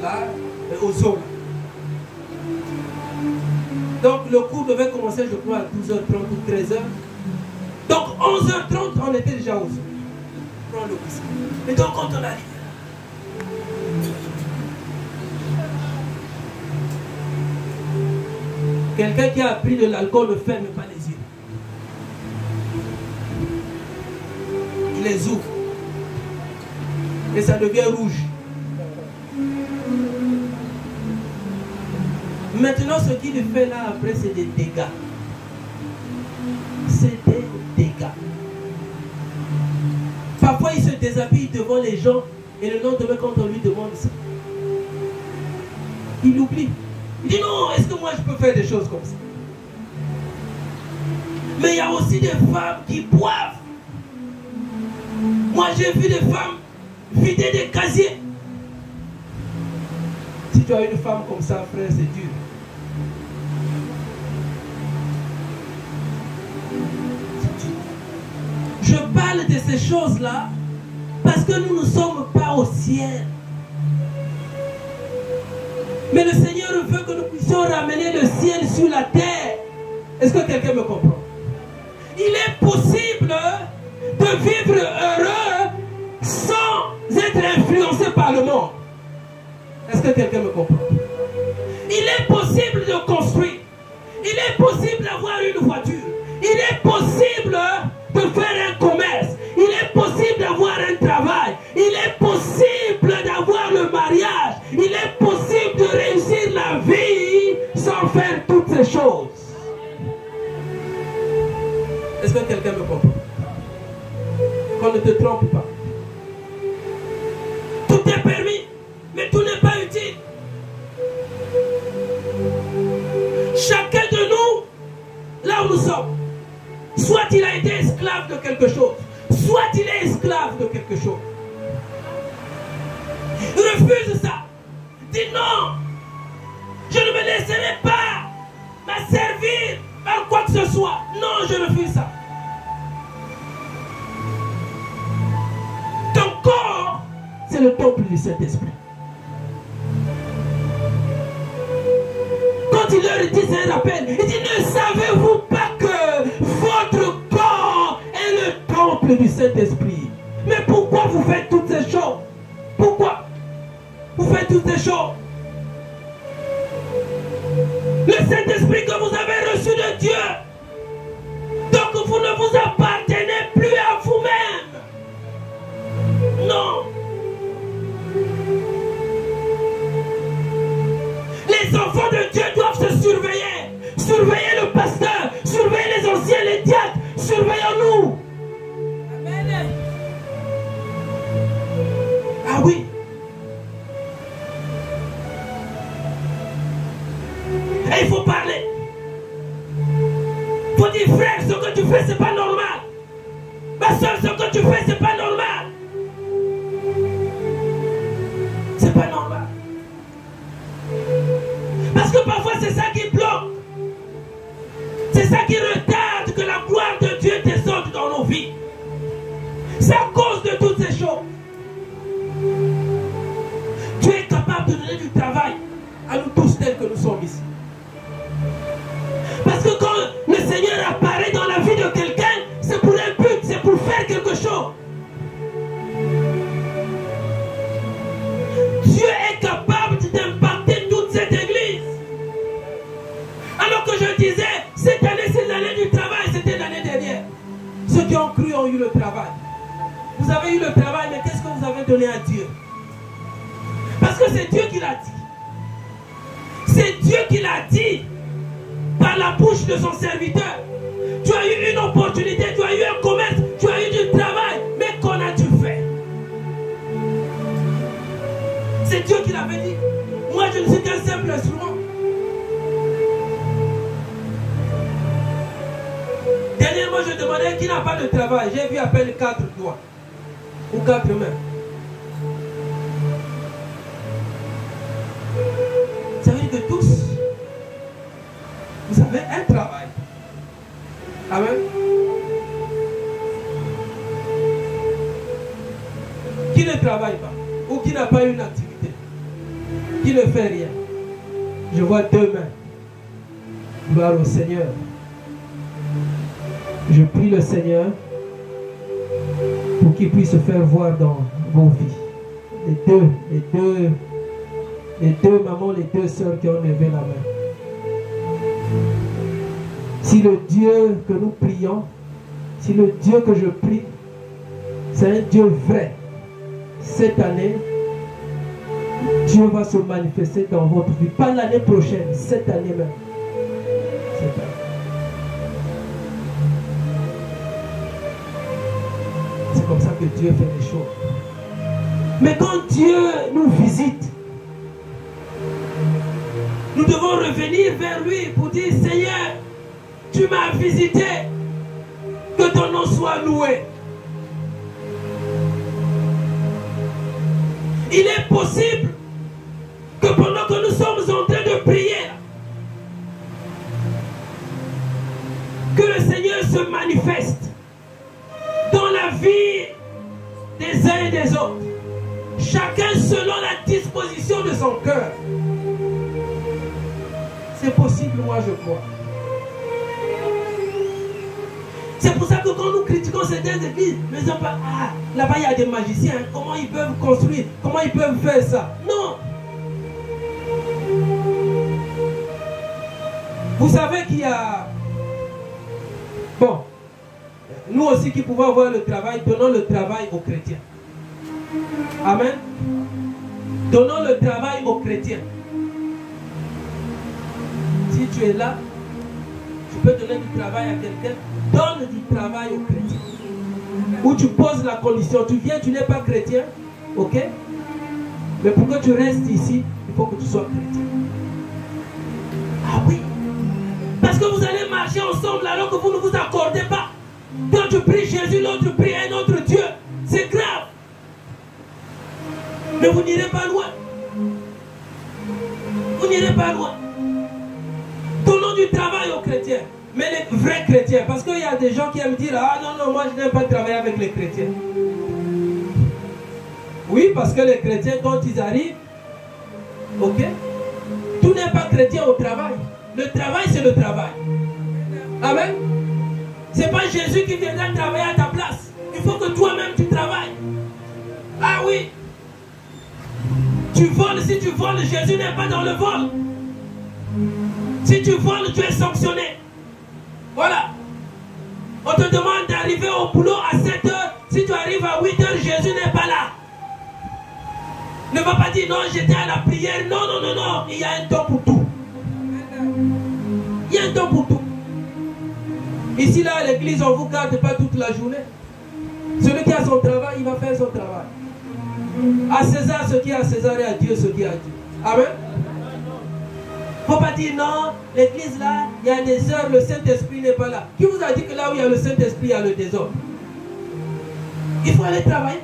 Là, aux zones. Donc le cours devait commencer, je crois, à 12h30 ou 13h. Donc 11h30, on était déjà aux zones. Prends le whisky. Et donc quand on arrive, quelqu'un qui a pris de l'alcool ne ferme pas les yeux. Il les ouvre. Et ça devient rouge. Maintenant, ce qu'il fait là après, c'est des dégâts. C'est des dégâts. Parfois, il se déshabille devant les gens et le lendemain, quand on lui demande ça, il oublie. Il dit non, est-ce que moi je peux faire des choses comme ça? Mais il y a aussi des femmes qui boivent. Moi, j'ai vu des femmes vider des casiers. Si tu as une femme comme ça, frère, c'est dur. Je parle de ces choses-là parce que nous ne sommes pas au ciel. Mais le Seigneur veut que nous puissions ramener le ciel sur la terre. Est-ce que quelqu'un me comprend? Il est possible de vivre heureux sans être influencé par le monde. Est-ce que quelqu'un me comprend? Il est possible de construire. Il est possible d'avoir une voiture. Il est possible de faire un commerce. Il est possible d'avoir un travail. Il est possible d'avoir le mariage. Il est possible de réussir la vie sans faire toutes ces choses. Est-ce que quelqu'un me comprend? Qu'on ne te trompe pas. Tout est permis, mais tout n'est pas utile. Chacun de nous, là où nous sommes, soit il a été Saint-Esprit. Quand il leur dit, c'est un rappel, il dit, ne savez-vous pas que votre corps est le temple du Saint-Esprit? Mais pourquoi vous faites toutes ces choses? Pourquoi vous faites toutes ces choses? Le Saint-Esprit que vous avez reçu de Dieu, donc vous ne vous appartenez plus à vous-même. Non. Les enfants de Dieu doivent se surveiller. Surveiller le pasteur, surveiller les anciens, les diacres, surveillons-nous. Amen. Ah oui. Et il faut parler. Il faut dire, frère, ce que tu fais, c'est pas normal. Ma soeur, ce que tu fais, c'est pas normal. C'est pas normal. Parce que parfois, c'est ça qui bloque. C'est ça qui retarde que la gloire de Dieu descende dans nos vies. C'est à cause de toutes ces choses. Dieu est capable de donner du travail à nous tous tels que nous sommes ici. Parce que quand le Seigneur apparaît dans la vie de quelqu'un, c'est pour un but, c'est pour faire quelque chose. Dieu est capable d'impacter toute cette église. Alors que je disais, cette année c'est l'année du travail, c'était l'année dernière. Ceux qui ont cru ont eu le travail. Vous avez eu le travail, mais qu'est-ce que vous avez donné à Dieu? Parce que c'est Dieu qui l'a dit. C'est Dieu qui l'a dit par la bouche de son serviteur. Tu as eu une opportunité, tu as eu un commerce, tu as eu du travail, mais qu'en as-tu fait? C'est Dieu qui l'avait dit. Moi, je ne suis qu'un simple instrument. Dernièrement, je demandais qui n'a pas de travail. J'ai vu à peine 4 doigts ou 4 mains. Ça veut dire que tous, vous avez un travail. Amen. Qui ne travaille pas ou qui n'a pas une activité, qui ne fait rien. Je vois 2 mains. Gloire au Seigneur. Je prie le Seigneur pour qu'il puisse se faire voir dans vos vies. Les deux mamans, les 2 sœurs qui ont levé la main. Si le Dieu que nous prions, si le Dieu que je prie, c'est un Dieu vrai, cette année, Dieu va se manifester dans votre vie. Pas l'année prochaine, cette année même. Cette année. C'est comme ça que Dieu fait les choses. Mais quand Dieu nous visite, nous devons revenir vers lui pour dire, Seigneur, tu m'as visité, que ton nom soit loué. Il est possible que pendant que nous sommes en train de prier, que le Seigneur se manifeste dans la vie des uns et des autres, chacun selon la disposition de son cœur. C'est possible, moi je crois. C'est pour ça que quand nous critiquons certaines églises, nous disons pas, ah, là-bas il y a des magiciens, comment ils peuvent construire, comment ils peuvent faire ça? Non. Vous savez qu'il y a... Bon, nous aussi qui pouvons avoir le travail, donnons le travail aux chrétiens. Amen. Donnons le travail aux chrétiens. Si tu es là, tu peux donner du travail à quelqu'un, donne du travail aux chrétiens. Ou tu poses la condition, tu viens, tu n'es pas chrétien, ok? Mais pour que tu restes ici, il faut que tu sois chrétien. Ah oui. Parce que vous allez marcher ensemble alors que vous ne vous accordez pas. Quand tu pries Jésus, l'autre prie un autre Dieu. C'est grave. Mais vous n'irez pas loin. Vous n'irez pas loin. Donnons du travail aux chrétiens. Mais les vrais chrétiens. Parce qu'il y a des gens qui aiment dire, ah non, non, moi je n'aime pas travailler avec les chrétiens. Oui, parce que les chrétiens, quand ils arrivent, ok, tout n'est pas chrétien au travail. Le travail, c'est le travail. Amen. Ce n'est pas Jésus qui viendra travailler à ta place. Il faut que toi-même tu travailles. Ah oui. Tu voles, si tu voles, Jésus n'est pas dans le vol. Si tu voles, tu es sanctionné. Voilà. On te demande d'arriver au boulot à 7 heures. Si tu arrives à 8 heures, Jésus n'est pas là. Ne va pas dire non, j'étais à la prière. Non, non, non, non. Il y a un temps pour tout. Il y a un temps pour tout. Ici, là, à l'église, on ne vous garde pas toute la journée. Celui qui a son travail, il va faire son travail. À César ce qui est à César et à Dieu ce qui est à Dieu. Amen. Il ne faut pas dire non, l'église là, il y a des heures, le Saint-Esprit n'est pas là. Qui vous a dit que là où il y a le Saint-Esprit, il y a le désordre? Il faut aller travailler.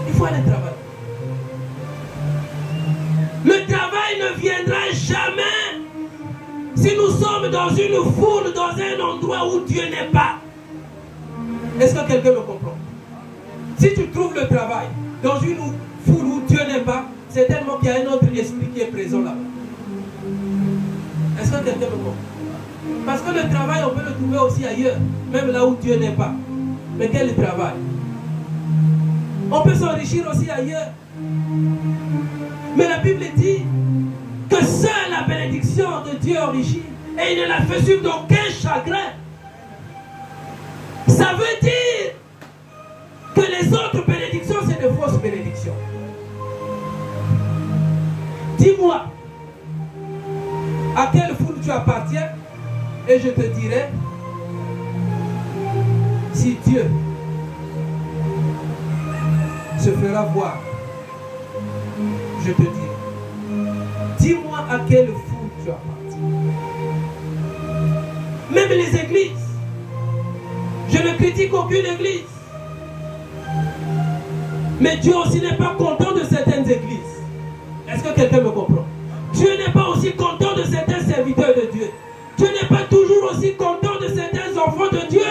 Il faut aller travailler. Le travail ne viendra jamais si nous sommes dans une foule, dans un endroit où Dieu n'est pas. Est-ce que quelqu'un me comprend? Si tu trouves le travail dans une foule où Dieu n'est pas, c'est tellement qu'il y a un autre esprit qui est présent là-bas. Est-ce que quelqu'un me comprend? Parce que le travail, on peut le trouver aussi ailleurs, même là où Dieu n'est pas. Mais quel travail? On peut s'enrichir aussi ailleurs. Mais la Bible dit que seule la bénédiction de Dieu enrichit. Et il ne la fait suivre d'aucun chagrin. Ça veut dire que les autres bénédictions, c'est de fausses bénédictions. Dis-moi, à quelle foule tu appartiens, et je te dirai si Dieu se fera voir. Je te dirai. Dis-moi à quelle foule tu appartiens. Même les églises. Je ne critique aucune église. Mais Dieu aussi n'est pas content de certaines églises. Est-ce que quelqu'un me comprend? Dieu n'est pas aussi content de certains serviteurs de Dieu. Dieu n'est pas toujours aussi content de certains enfants de Dieu.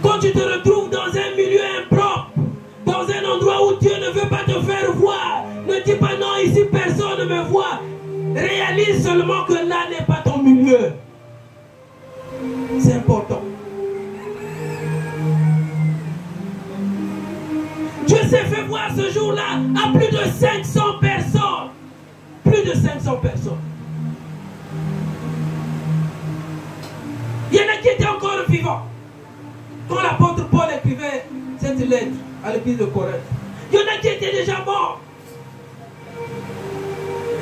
Quand tu te retrouves dans un milieu impropre, dans un endroit où Dieu ne veut pas te faire voir, ne dis pas non, ici personne ne me voit. Réalise seulement que là n'est pas ton milieu. C'est important. Dieu s'est fait voir ce jour-là à plus de 500 personnes. Plus de 500 personnes. Il y en a qui étaient encore vivants. Quand l'apôtre Paul écrivait cette lettre à l'église de Corinthe, il y en a qui étaient déjà morts.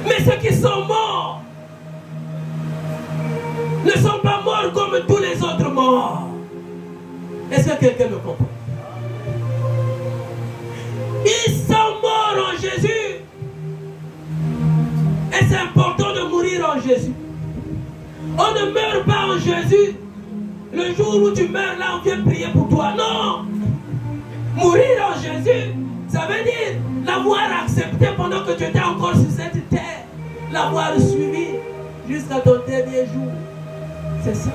Mais ceux qui sont morts ne sont pas morts comme tous les autres morts. Est-ce que quelqu'un me comprend? Ils sont morts en Jésus. Et c'est important de mourir en Jésus. On ne meurt pas en Jésus. Le jour où tu meurs là, on vient prier pour toi. Non. Mourir en Jésus, ça veut dire l'avoir accepté pendant que tu étais encore sur cette terre. L'avoir suivi jusqu'à ton dernier jour. C'est ça.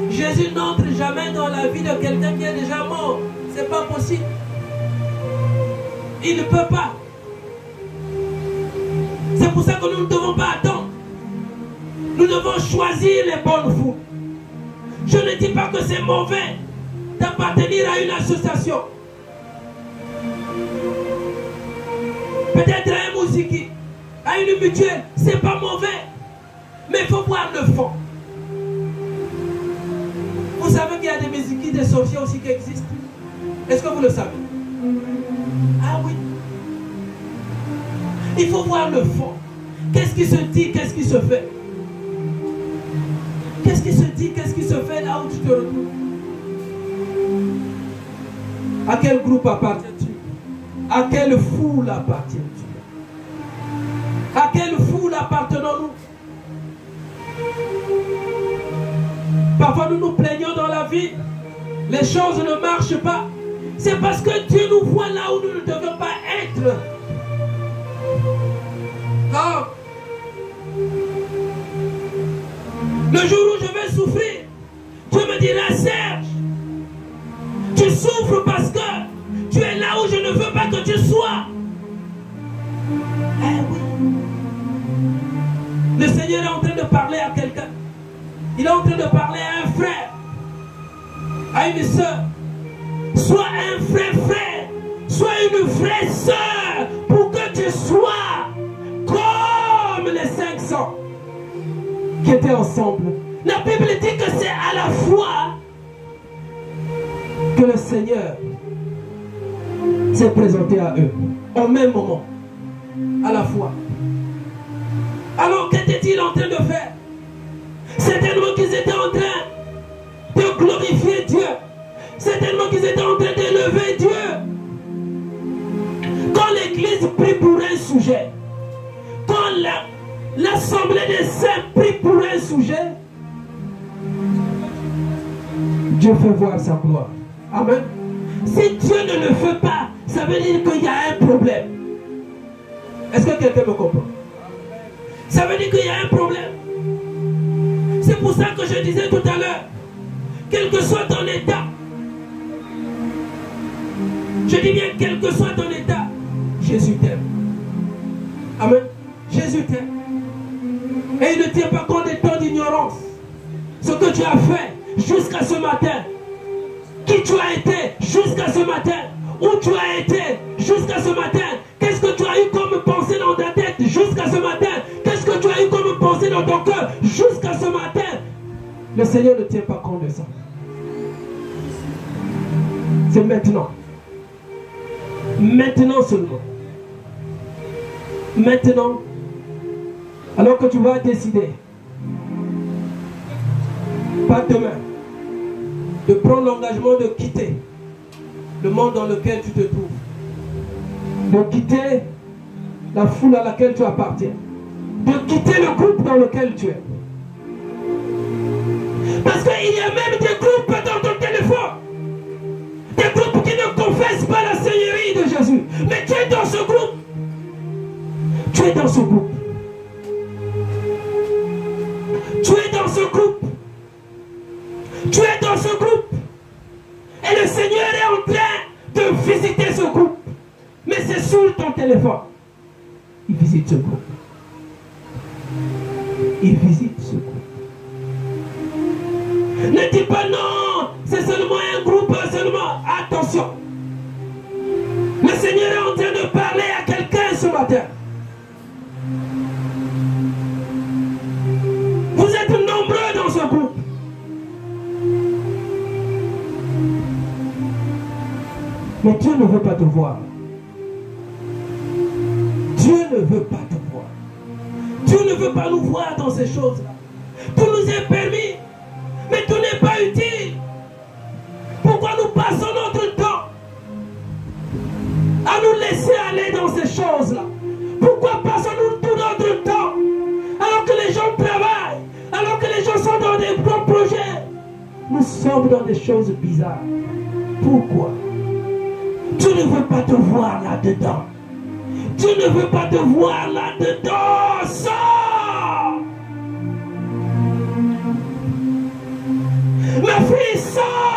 Jésus n'entre jamais dans la vie de quelqu'un qui est déjà mort. C'est pas possible. Il ne peut pas. C'est pour ça que nous ne devons pas attendre. Nous devons choisir les bonnes foules. Je ne dis pas que c'est mauvais d'appartenir à une association. Peut-être à un mousiki, à une mutuelle, c'est pas mauvais. Mais il faut voir le fond. Vous savez qu'il y a des musiki, des sorciers aussi qui existent. Est-ce que vous le savez? Ah oui. Il faut voir le fond. Qu'est-ce qui se dit, qu'est-ce qui se fait? Qu'est-ce qui se dit, qu'est-ce qui se fait là où tu te retrouves? À quel groupe appartiens-tu? À quelle foule appartiens-tu? À quelle foule appartenons-nous? Parfois nous nous plaignons dans la vie, les choses ne marchent pas. C'est parce que Dieu nous voit là où nous ne devons pas être. Ah. Le jour où je vais souffrir, me diras, Serge, tu souffres parce que tu es là où je ne veux pas que tu sois. Eh oui. Le Seigneur est en train de parler à quelqu'un. Il est en train de parler à un frère, à une soeur. Sois un vrai frère, sois une vraie soeur pour que tu sois comme les 500 qui étaient ensemble. La Bible dit que c'est à la fois que le Seigneur s'est présenté à eux, au même moment, à la fois. Alors qu'était-il en train de faire? Certainement qu'ils étaient en train de glorifier Dieu. Certainement qu'ils étaient en train d'élever Dieu. Quand l'église prie pour un sujet, quand l'assemblée des saints prie pour un sujet, Dieu fait voir sa gloire. Amen. Si Dieu ne le fait pas, ça veut dire qu'il y a un problème. Est-ce que quelqu'un me comprend? Ça veut dire qu'il y a un problème. C'est pour ça que je disais tout à l'heure, quel que soit ton état, je dis bien quel que soit ton état, Jésus t'aime. Amen. Jésus t'aime. Et il ne tient pas compte de ton ignorance. Ce que tu as fait jusqu'à ce matin. Qui tu as été jusqu'à ce matin. Où tu as été jusqu'à ce matin. Qu'est-ce que tu as eu comme pensée dans ta tête jusqu'à ce matin. Qu'est-ce que tu as eu comme pensée dans ton cœur jusqu'à ce matin. Le Seigneur ne tient pas compte de ça. C'est maintenant. Maintenant seulement. Maintenant, alors que tu vas décider, pas demain, de prendre l'engagement de quitter le monde dans lequel tu te trouves, de quitter la foule à laquelle tu appartiens, de quitter le groupe dans lequel tu es. Parce qu'il y a même des groupes dans ton téléphone, des groupes qui ne confessent pas la Seigneurie de Jésus, mais tu es dans ce groupe. Tu es dans ce groupe. Tu es dans ce groupe. Tu es dans ce groupe. Et le Seigneur est en train de visiter ce groupe. Mais c'est sur ton téléphone. Il visite ce groupe. Il visite ce groupe. Ne dis pas non, c'est seulement un groupe, seulement. Attention. Le Seigneur est en train de parler à quelqu'un ce matin. Vous êtes nombreux dans ce groupe. Mais Dieu ne veut pas te voir. Dieu ne veut pas te voir. Dieu ne veut pas nous voir dans ces choses-là. Tout nous est permis, mais tout n'est pas utile. Pourquoi nous passons notre temps à nous laisser aller dans ces choses-là? Pourquoi passons-nous tout notre temps alors que les gens travaillent, alors que les gens sont dans des bons projets? Nous sommes dans des choses bizarres. Pourquoi? Dieu ne veut pas te voir là-dedans. Dieu ne veut pas te voir là-dedans. Sors! Ma fille, sors!